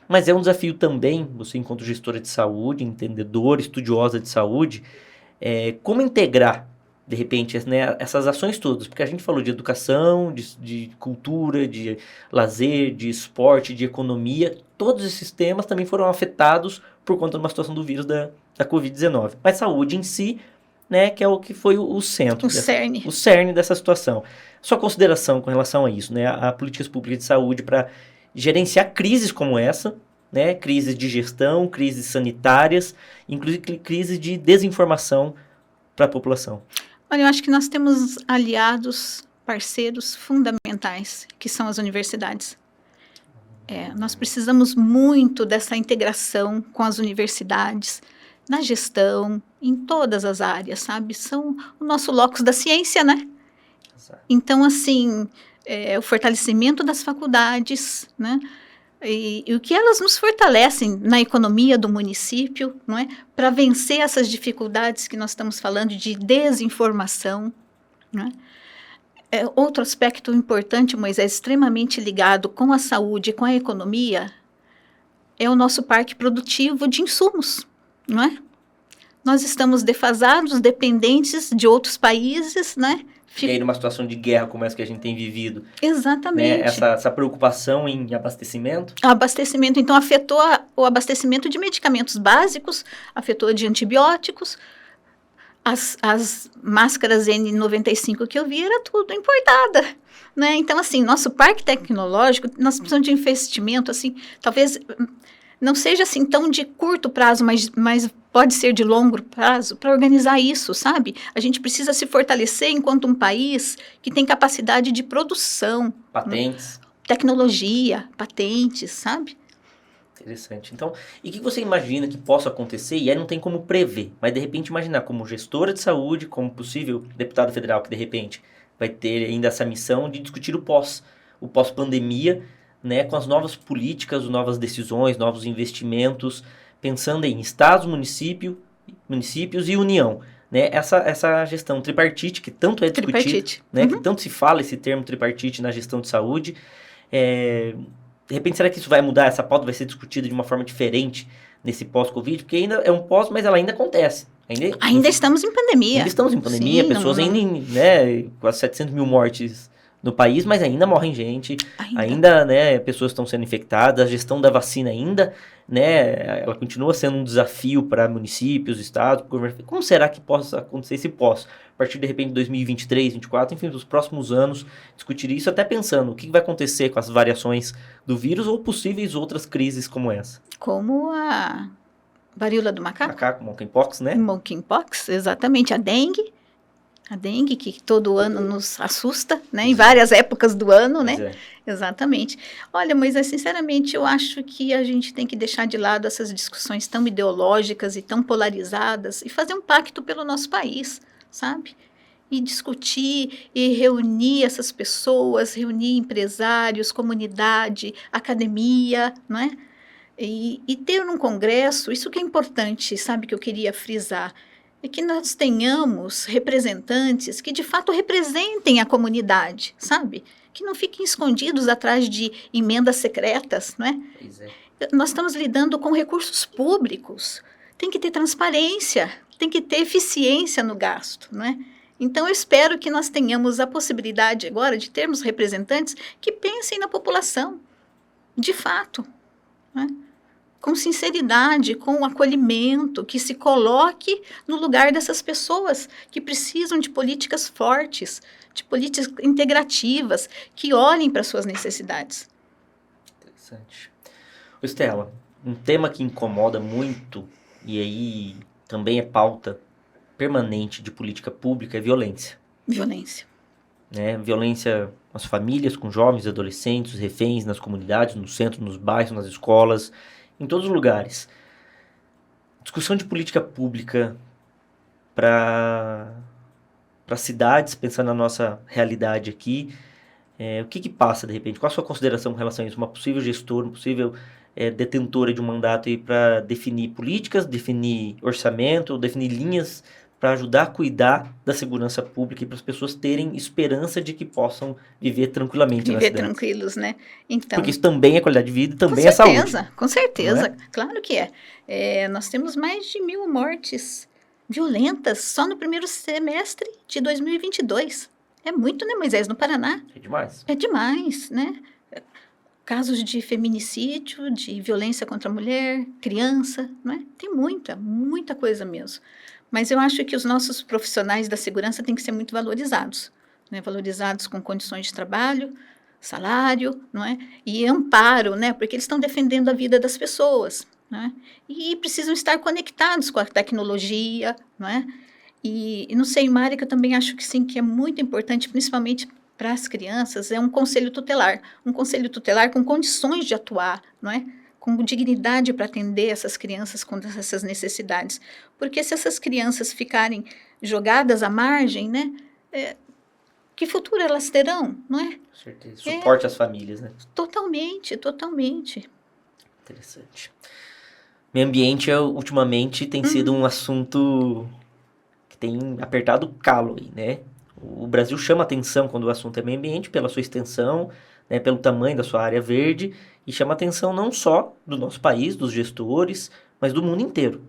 Mas é um desafio também, você enquanto gestora de saúde, entendedora, estudiosa de saúde, como integrar, de repente, né, essas ações todas. Porque a gente falou de educação, de cultura, de lazer, de esporte, de economia. Todos esses temas também foram afetados por conta de uma situação do vírus da Covid-19. Mas saúde em si né, que é o que foi o centro, O cerne. o cerne dessa situação. Sua consideração com relação a isso, né, a políticas públicas de saúde para gerenciar crises como essa, né, crises de gestão, crises sanitárias, inclusive crises de desinformação para a população. Olha, eu acho que nós temos aliados, parceiros fundamentais, que são as universidades. Nós precisamos muito dessa integração com as universidades, na gestão, em todas as áreas, sabe? São o nosso locus da ciência, né? Exato. Então, assim, o fortalecimento das faculdades, né? E o que elas nos fortalecem na economia do município, não é? Para vencer essas dificuldades que nós estamos falando de desinformação, né? Outro aspecto importante, Moisés, extremamente ligado com a saúde e com a economia, é o nosso parque produtivo de insumos, não é? Nós estamos defasados, dependentes de outros países, né? E aí, numa situação de guerra como essa que a gente tem vivido, Exatamente. né, essa preocupação em abastecimento? Abastecimento, então, afetou o abastecimento de medicamentos básicos, afetou de antibióticos. As máscaras N95 que eu vi era tudo importada, né? Então, assim, nosso parque tecnológico, nós precisamos de investimento, assim, talvez não seja assim tão de curto prazo, mas pode ser de longo prazo, para organizar isso, sabe? A gente precisa se fortalecer enquanto um país que tem capacidade de produção. Patentes. Tecnologia, patentes, sabe? Interessante. Então, e o que você imagina que possa acontecer? E aí não tem como prever, mas de repente imaginar como gestora de saúde, como possível deputado federal que de repente vai ter ainda essa missão de discutir o pós-pandemia, né, com as novas políticas, novas decisões, novos investimentos, pensando em estados, municípios e União. Né, essa gestão tripartite, que tanto é discutida, né, que tanto se fala esse termo tripartite na gestão de saúde, de repente, será que isso vai mudar? Essa pauta vai ser discutida de uma forma diferente nesse pós-Covid? Porque ainda é um pós, mas ela ainda acontece. Ainda estamos em pandemia. Ainda estamos em pandemia, sim, pessoas ainda, né, quase 700 mil mortes no país, mas ainda morrem gente, ainda né, pessoas estão sendo infectadas, a gestão da vacina ainda, né, ela continua sendo um desafio para municípios, estados, governo. Como será que possa acontecer esse pós? A partir, de repente, de 2023, 2024, enfim, dos próximos anos, discutir isso, até pensando o que vai acontecer com as variações do vírus ou possíveis outras crises como essa. Como a varíola do macaco. Macaco, monkeypox, né? Monkeypox, exatamente. A dengue, que todo ano nos assusta, né? Em várias épocas do ano, né? Exatamente. Olha, mas sinceramente, eu acho que a gente tem que deixar de lado essas discussões tão ideológicas e tão polarizadas e fazer um pacto pelo nosso país, sabe? E discutir e reunir essas pessoas, reunir empresários, comunidade, academia, não é? E ter um congresso, isso que é importante, sabe, que eu queria frisar, é que nós tenhamos representantes que de fato representem a comunidade, sabe? Que não fiquem escondidos atrás de emendas secretas, não é? Pois é. Nós estamos lidando com recursos públicos, tem que ter transparência, tem que ter eficiência no gasto, não é? Então, eu espero que nós tenhamos a possibilidade agora de termos representantes que pensem na população, de fato, não é? Com sinceridade, com acolhimento, que se coloque no lugar dessas pessoas que precisam de políticas fortes, de políticas integrativas, que olhem para suas necessidades. Interessante. Estela, um tema que incomoda muito, e aí também é pauta permanente de política pública, é violência. Violência. Né? Violência nas famílias, com jovens, adolescentes, reféns, nas comunidades, no centro, nos bairros, nas escolas, em todos os lugares. Discussão de política pública para cidades, pensando na nossa realidade aqui, o que passa de repente? Qual a sua consideração com relação a isso? Uma possível gestora, uma possível detentora de um mandato para definir políticas, definir orçamento, definir linhas para ajudar a cuidar da segurança pública e para as pessoas terem esperança de que possam viver tranquilamente na cidade. Viver tranquilos, né? Então, porque isso também é qualidade de vida e também é saúde. Com certeza, claro que é. Nós temos mais de 1.000 mortes violentas só no primeiro semestre de 2022. É muito, né, Moisés, no Paraná? É demais. É demais, né? Casos de feminicídio, de violência contra a mulher, criança, né? Tem muita coisa mesmo. Mas eu acho que os nossos profissionais da segurança têm que ser muito valorizados, né? Valorizados com condições de trabalho, salário, não é? E amparo, né? Porque eles estão defendendo a vida das pessoas, né? E precisam estar conectados com a tecnologia, não é? E não sei, Mari, que eu também acho que sim, que é muito importante, principalmente para as crianças, é um conselho tutelar com condições de atuar, não é? Com dignidade para atender essas crianças com essas necessidades. Porque se essas crianças ficarem jogadas à margem, né? Que futuro elas terão, não é? Com certeza. Suporte às famílias, né? Totalmente, totalmente. Interessante. Meio ambiente, ultimamente, tem sido um assunto que tem apertado o calo aí, né? O Brasil chama atenção quando o assunto é meio ambiente, pela sua extensão, né, pelo tamanho da sua área verde, e chama atenção não só do nosso país, dos gestores, mas do mundo inteiro,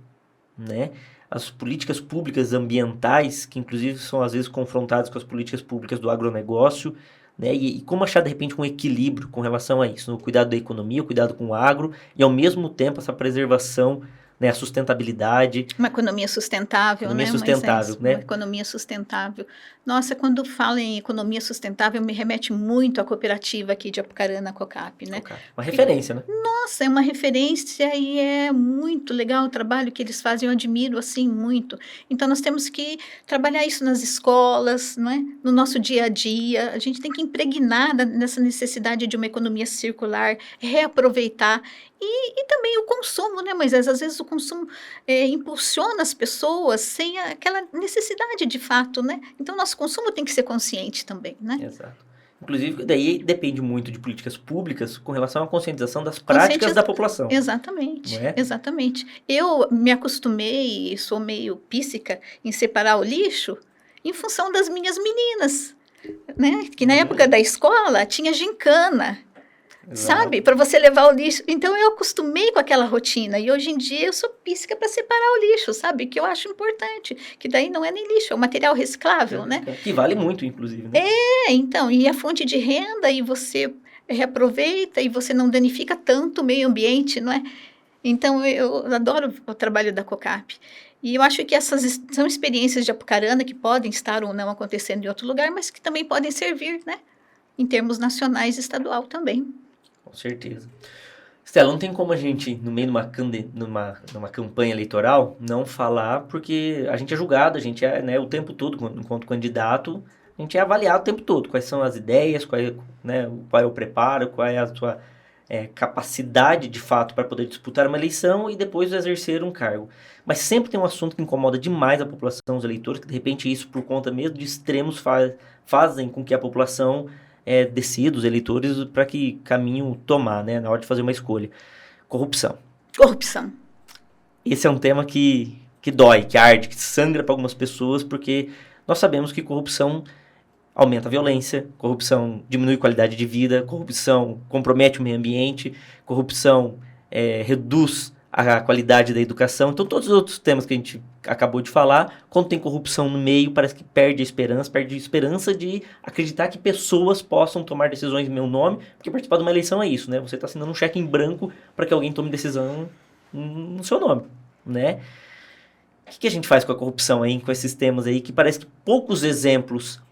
né? As políticas públicas ambientais, que inclusive são às vezes confrontadas com as políticas públicas do agronegócio, né? E como achar de repente um equilíbrio com relação a isso, no cuidado da economia, o cuidado com o agro, e ao mesmo tempo essa preservação, né, a sustentabilidade. Uma economia sustentável, Economia né? sustentável, né? Uma economia sustentável. Nossa, quando falo em economia sustentável, me remete muito à cooperativa aqui de Apucarana, a COCAP, né? Uma referência, né? Nossa, é uma referência e é muito legal o trabalho que eles fazem, eu admiro, assim, muito. Então, nós temos que trabalhar isso nas escolas, não é? No nosso dia a dia, a gente tem que impregnar nessa necessidade de uma economia circular, reaproveitar. E também o consumo, né, Moisés? Às vezes o consumo impulsiona as pessoas sem aquela necessidade de fato, né? Então, nosso consumo tem que ser consciente também, né? Exato. Inclusive, daí depende muito de políticas públicas com relação à conscientização das práticas da população. Exatamente, não é? exatamente. Eu me acostumei, sou meio píssica em separar o lixo em função das minhas meninas, né? Que na época da escola tinha gincana. Exato. Sabe? Para você levar o lixo. Então, eu acostumei com aquela rotina. E hoje em dia eu sou píssica para separar o lixo, sabe? Que eu acho importante. Que daí não é nem lixo, é um material reciclável, né? Que vale muito, inclusive. Né? Então, e a fonte de renda, e você reaproveita, e você não danifica tanto o meio ambiente, não é? Então, eu adoro o trabalho da COCAP. E eu acho que essas são experiências de Apucarana que podem estar ou não acontecendo em outro lugar, mas que também podem servir, né? Em termos nacionais e estadual também. Com certeza. Estela, não tem como a gente, no meio de numa campanha eleitoral, não falar, porque a gente é julgado, a gente é, né, o tempo todo, enquanto candidato, a gente é avaliado o tempo todo. Quais são as ideias, qual é o preparo, qual é a sua capacidade, de fato, para poder disputar uma eleição e depois exercer um cargo. Mas sempre tem um assunto que incomoda demais a população, os eleitores, que de repente isso, por conta mesmo de extremos, fazem com que a população decida, os eleitores, para que caminho tomar, né, na hora de fazer uma escolha. Corrupção. Corrupção. Esse é um tema que dói, que arde, que sangra para algumas pessoas, porque nós sabemos que corrupção aumenta a violência, corrupção diminui a qualidade de vida, corrupção compromete o meio ambiente, corrupção reduz a qualidade da educação. Então, todos os outros temas que a gente acabou de falar, quando tem corrupção no meio, parece que perde a esperança de acreditar que pessoas possam tomar decisões em meu nome, porque participar de uma eleição é isso, né? Você está assinando um cheque em branco para que alguém tome decisão no seu nome, né? O que a gente faz com a corrupção aí, com esses temas aí, que parece que poucos exemplos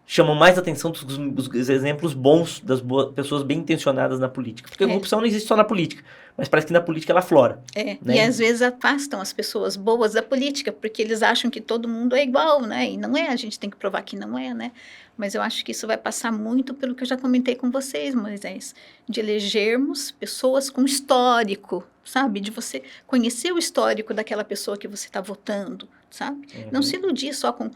chamam mais atenção dos exemplos bons das pessoas bem intencionadas na política. Porque a corrupção não existe só na política, mas parece que na política ela aflora. Né? E às vezes afastam as pessoas boas da política, porque eles acham que todo mundo é igual, né? E não é, a gente tem que provar que não é, né? Mas eu acho que isso vai passar muito pelo que eu já comentei com vocês, Moisés, de elegermos pessoas com histórico, sabe? De você conhecer o histórico daquela pessoa que você está votando, sabe? Não se iludir só com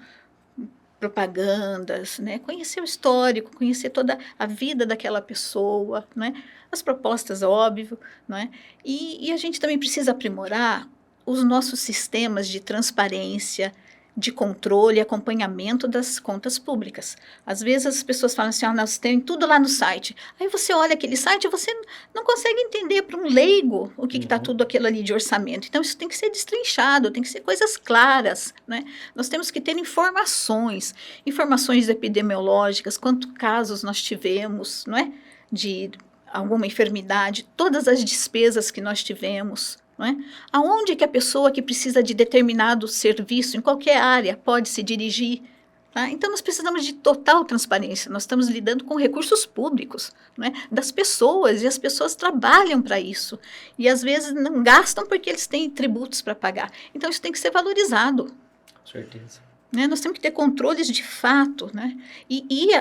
propagandas, né? Conhecer o histórico, conhecer toda a vida daquela pessoa, né? As propostas, óbvio, né? E a gente também precisa aprimorar os nossos sistemas de transparência, de controle e acompanhamento das contas públicas. Às vezes as pessoas falam assim, nós temos tudo lá no site. Aí você olha aquele site e você não consegue entender para um leigo o que está tudo aquilo ali de orçamento. Então isso tem que ser destrinchado, tem que ser coisas claras, né? Nós temos que ter informações epidemiológicas, quantos casos nós tivemos, não é? De alguma enfermidade, todas as despesas que nós tivemos, Não é? Aonde que a pessoa que precisa de determinado serviço, em qualquer área, pode se dirigir? Tá? Então, nós precisamos de total transparência. Nós estamos lidando com recursos públicos, né, das pessoas, e as pessoas trabalham para isso. E, às vezes, não gastam porque eles têm tributos para pagar. Então, isso tem que ser valorizado. Com certeza. Né? Nós temos que ter controles de fato, né? E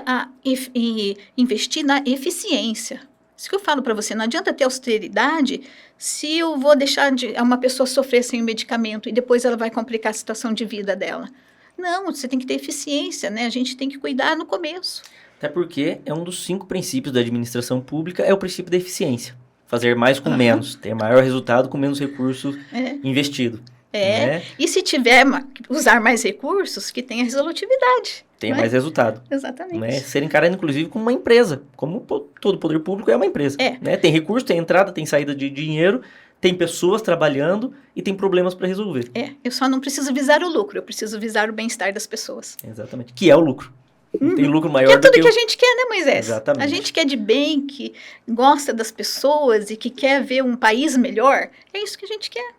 investir na eficiência. Isso que eu falo para você, não adianta ter austeridade se eu vou deixar uma pessoa sofrer sem o medicamento e depois ela vai complicar a situação de vida dela. Não, você tem que ter eficiência, né? A gente tem que cuidar no começo. Até porque é um dos 5 princípios da administração pública, é o princípio da eficiência. Fazer mais com menos, ter maior resultado com menos recurso investido. Né? E se tiver, usar mais recursos, que tenha resolutividade. Tenha mais resultado. Exatamente. Né? Ser encarado, inclusive, como uma empresa. Como todo poder público é uma empresa. Né? Tem recurso, tem entrada, tem saída de dinheiro, tem pessoas trabalhando e tem problemas para resolver. Eu só não preciso visar o lucro, eu preciso visar o bem-estar das pessoas. Exatamente. Que é o lucro. Tem lucro maior que é do tudo que a gente quer, né, Moisés? Exatamente. A gente quer de bem, que gosta das pessoas e que quer ver um país melhor. É isso que a gente quer.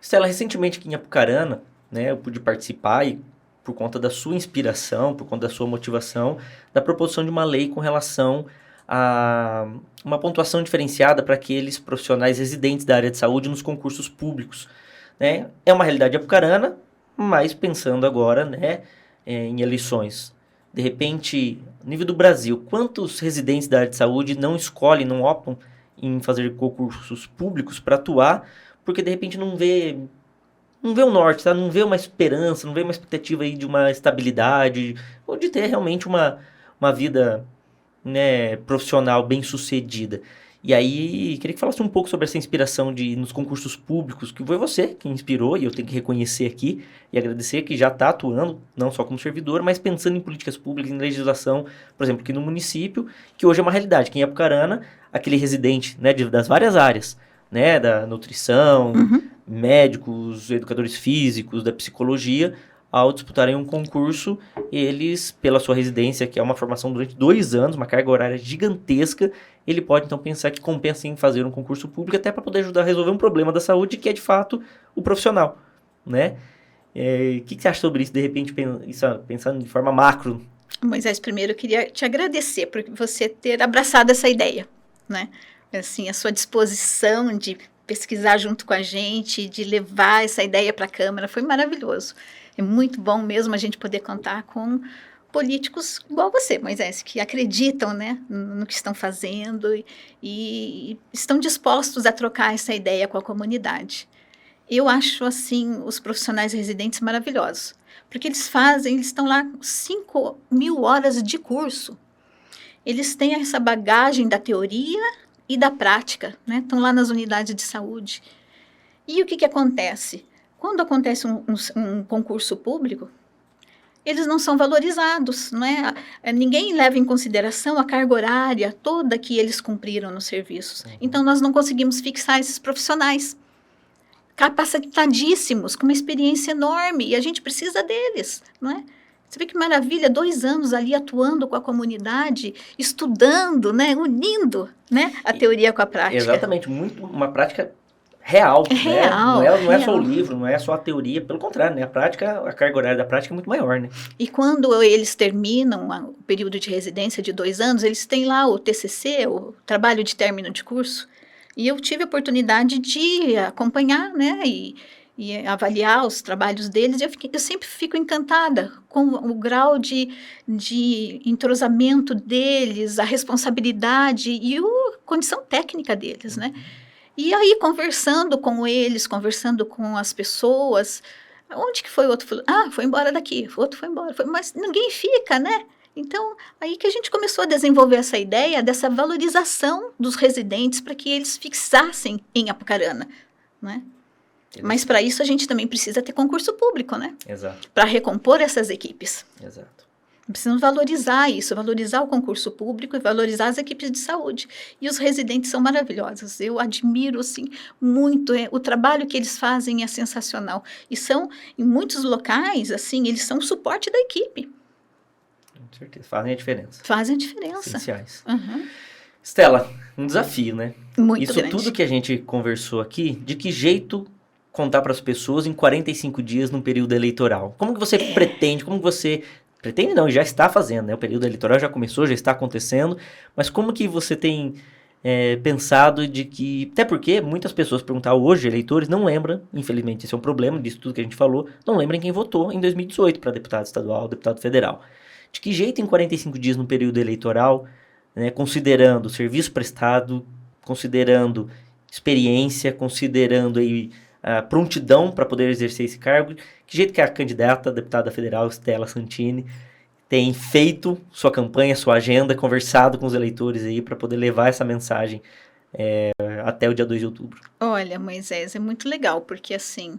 Stella, recentemente aqui em Apucarana, né, eu pude participar e por conta da sua inspiração, por conta da sua motivação, da proposição de uma lei com relação a uma pontuação diferenciada para aqueles profissionais residentes da área de saúde nos concursos públicos. Né? É uma realidade apucarana, mas pensando agora, né, em eleições. De repente, no nível do Brasil, quantos residentes da área de saúde não escolhem, não optam em fazer concursos públicos para atuar, porque de repente não vê o norte, tá? Não vê uma esperança, não vê uma expectativa aí de uma estabilidade, ou de ter realmente uma vida, né, profissional bem sucedida. E aí, queria que falasse um pouco sobre essa inspiração nos concursos públicos, que foi você que inspirou, e eu tenho que reconhecer aqui e agradecer que já está atuando, não só como servidor, mas pensando em políticas públicas, em legislação, por exemplo, aqui no município, que hoje é uma realidade. Aqui em Apucarana, aquele residente, né, das várias áreas, né, da nutrição, médicos, educadores físicos, da psicologia, ao disputarem um concurso, eles, pela sua residência, que é uma formação durante 2 anos, uma carga horária gigantesca, ele pode, então, pensar que compensa em fazer um concurso público até para poder ajudar a resolver um problema da saúde, que é, de fato, o profissional, né? O que você acha sobre isso, de repente, pensando de forma macro? Moisés, primeiro eu queria te agradecer por você ter abraçado essa ideia, né? Assim, a sua disposição de pesquisar junto com a gente, de levar essa ideia para a Câmara, foi maravilhoso. É muito bom mesmo a gente poder contar com políticos igual você, Moisés, que acreditam, né, no que estão fazendo e estão dispostos a trocar essa ideia com a comunidade. Eu acho, assim, os profissionais residentes maravilhosos, porque eles estão lá 5.000 horas de curso. Eles têm essa bagagem da teoria e da prática, né? Estão lá nas unidades de saúde. E o que acontece? Quando acontece um concurso público, eles não são valorizados, não é? Ninguém leva em consideração a carga horária toda que eles cumpriram nos serviços. Então, nós não conseguimos fixar esses profissionais capacitadíssimos, com uma experiência enorme, e a gente precisa deles, não é? Você vê que maravilha, 2 anos ali atuando com a comunidade, estudando, né, unindo, né, a teoria com a prática. Exatamente, uma prática real, né? Real, não é só o livro, não é só a teoria, pelo contrário, né? A carga horária da prática é muito maior, né? E quando eles terminam o período de residência de 2 anos, eles têm lá o TCC, o trabalho de término de curso, e eu tive a oportunidade de acompanhar, né, e avaliar os trabalhos deles, eu sempre fico encantada com o grau de entrosamento deles, a responsabilidade e a condição técnica deles, né? E aí, conversando com eles, conversando com as pessoas, onde que foi o outro? Foi embora daqui, o outro foi embora, mas ninguém fica, né? Então, aí que a gente começou a desenvolver essa ideia dessa valorização dos residentes para que eles fixassem em Apucarana, né? Mas para isso a gente também precisa ter concurso público, né? Exato. Para recompor essas equipes. Exato. Precisamos valorizar isso, valorizar o concurso público e valorizar as equipes de saúde. E os residentes são maravilhosos. Eu admiro, assim, muito. O trabalho que eles fazem é sensacional. E são, em muitos locais, assim, eles são o suporte da equipe. Com certeza. Fazem a diferença. Fazem a diferença. Essenciais. Uhum. Stella, um desafio, né? Muito Isso grande. tudo que a gente conversou aqui, de que jeito contar para as pessoas em 45 dias num período eleitoral? Como que você pretende, como que você... Pretende não, já está fazendo, né? O período eleitoral já começou, já está acontecendo, mas como que você tem pensado de que... Até porque muitas pessoas perguntaram hoje, eleitores, não lembram, infelizmente esse é um problema disso tudo que a gente falou, não lembram quem votou em 2018 para deputado estadual, deputado federal. De que jeito em 45 dias no período eleitoral, né, considerando serviço prestado, considerando experiência, considerando aí a prontidão para poder exercer esse cargo, que jeito que a candidata a deputada federal, Stella Santini, tem feito sua campanha, sua agenda, conversado com os eleitores aí para poder levar essa mensagem até o dia 2 de outubro. Olha, Moisés, é muito legal, porque assim,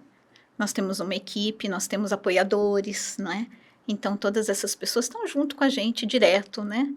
nós temos uma equipe, nós temos apoiadores, não é? Então, todas essas pessoas estão junto com a gente direto, né?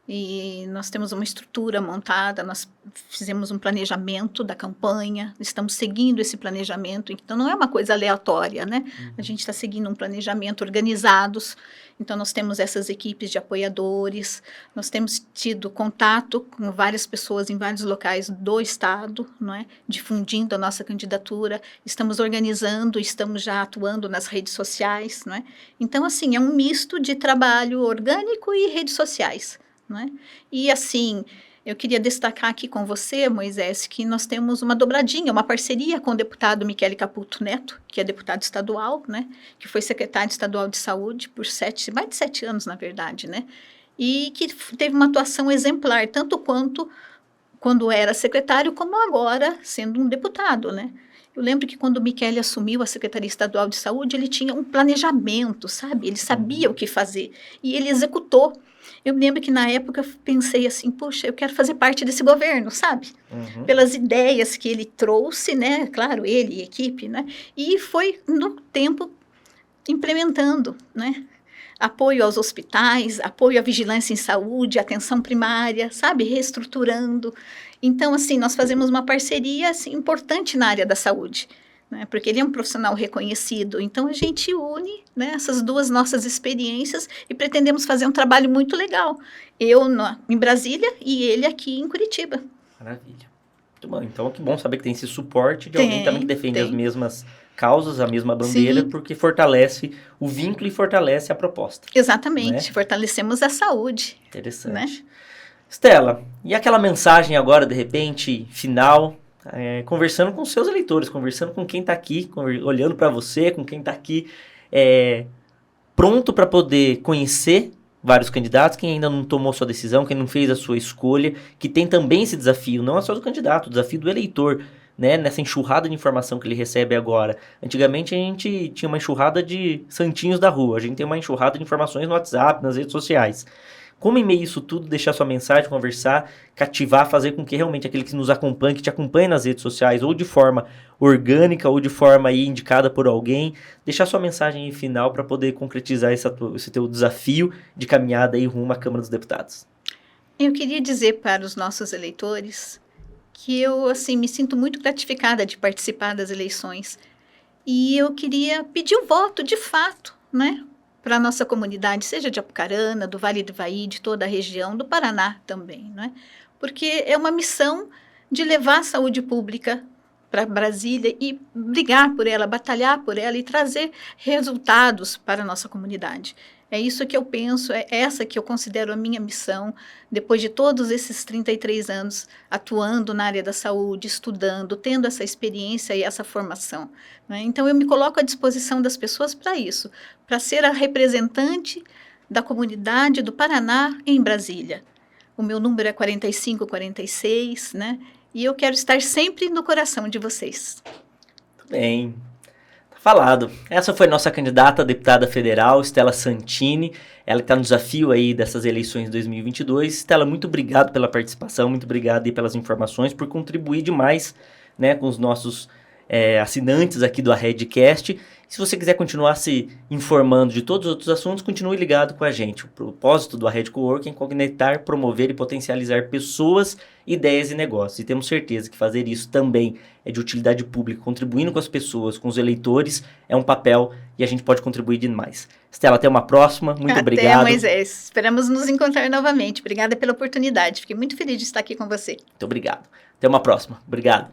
E nós temos uma estrutura montada, nós fizemos um planejamento da campanha, estamos seguindo esse planejamento, então não é uma coisa aleatória, né? A gente está seguindo um planejamento organizados, então nós temos essas equipes de apoiadores, nós temos tido contato com várias pessoas em vários locais do estado, não é? Difundindo a nossa candidatura, estamos organizando, estamos já atuando nas redes sociais, não é? Então, assim, é um misto de trabalho orgânico e redes sociais. Não é? E assim, eu queria destacar aqui com você, Moisés, que nós temos uma dobradinha, uma parceria com o deputado Michele Caputo Neto, que é deputado estadual, né? Que foi secretário estadual de saúde por mais de 7 anos, na verdade, né? E que teve uma atuação exemplar, tanto quanto quando era secretário, como agora sendo um deputado, né? Eu lembro que quando o Michele assumiu a Secretaria Estadual de Saúde, ele tinha um planejamento, sabe? Ele sabia o que fazer e ele executou. Eu me lembro que na época eu pensei assim, puxa, eu quero fazer parte desse governo, sabe? Pelas ideias que ele trouxe, né? Claro, ele e a equipe, né? E foi no tempo implementando, né? Apoio aos hospitais, apoio à vigilância em saúde, atenção primária, sabe? Reestruturando. Então, assim, nós fazemos uma parceria assim, importante na área da saúde, né? Porque ele é um profissional reconhecido. Então, a gente une, né, essas duas nossas experiências e pretendemos fazer um trabalho muito legal. Eu em Brasília e ele aqui em Curitiba. Maravilha. Muito bom. Então, que bom saber que tem esse suporte de alguém também que defende as mesmas causas, a mesma bandeira, porque fortalece o vínculo e fortalece a proposta. Exatamente. Né? Fortalecemos a saúde. Interessante. Né? Stella, e aquela mensagem agora, de repente, final, conversando com seus eleitores, conversando com quem está aqui, olhando para você, com quem está aqui pronto para poder conhecer vários candidatos, quem ainda não tomou sua decisão, quem não fez a sua escolha, que tem também esse desafio, não é só do candidato, o desafio do eleitor, né, nessa enxurrada de informação que ele recebe agora. Antigamente a gente tinha uma enxurrada de santinhos da rua, a gente tem uma enxurrada de informações no WhatsApp, nas redes sociais. Como em meio a isso tudo, deixar sua mensagem, conversar, cativar, fazer com que realmente aquele que nos acompanha, que te acompanha nas redes sociais, ou de forma orgânica, ou de forma aí indicada por alguém, deixar sua mensagem aí final para poder concretizar esse teu desafio de caminhada aí rumo à Câmara dos Deputados. Eu queria dizer para os nossos eleitores que eu, assim, me sinto muito gratificada de participar das eleições. E eu queria pedir o voto, de fato, né? Para a nossa comunidade, seja de Apucarana, do Vale do Ivaí, de toda a região, do Paraná também, né? Porque é uma missão de levar a saúde pública para Brasília e brigar por ela, batalhar por ela e trazer resultados para a nossa comunidade. É isso que eu penso, é essa que eu considero a minha missão, depois de todos esses 33 anos atuando na área da saúde, estudando, tendo essa experiência e essa formação, né? Então, eu me coloco à disposição das pessoas para isso, para ser a representante da comunidade do Paraná em Brasília. O meu número é 4546, né? E eu quero estar sempre no coração de vocês. Muito bem. Falado. Essa foi nossa candidata a deputada federal, Stella Santini. Ela que está no desafio aí dessas eleições de 2022. Stella, muito obrigado pela participação, muito obrigado aí pelas informações, por contribuir demais, né, com os nossos assinantes aqui do Arredcast. Se você quiser continuar se informando de todos os outros assuntos, continue ligado com a gente. O propósito do Arred Coworking é conectar, promover e potencializar pessoas, ideias e negócios. E temos certeza que fazer isso também é de utilidade pública, contribuindo com as pessoas, com os eleitores, é um papel e a gente pode contribuir demais. Stella, até uma próxima. Muito obrigado. Até, Moisés. Esperamos nos encontrar novamente. Obrigada pela oportunidade. Fiquei muito feliz de estar aqui com você. Muito obrigado. Até uma próxima. Obrigado.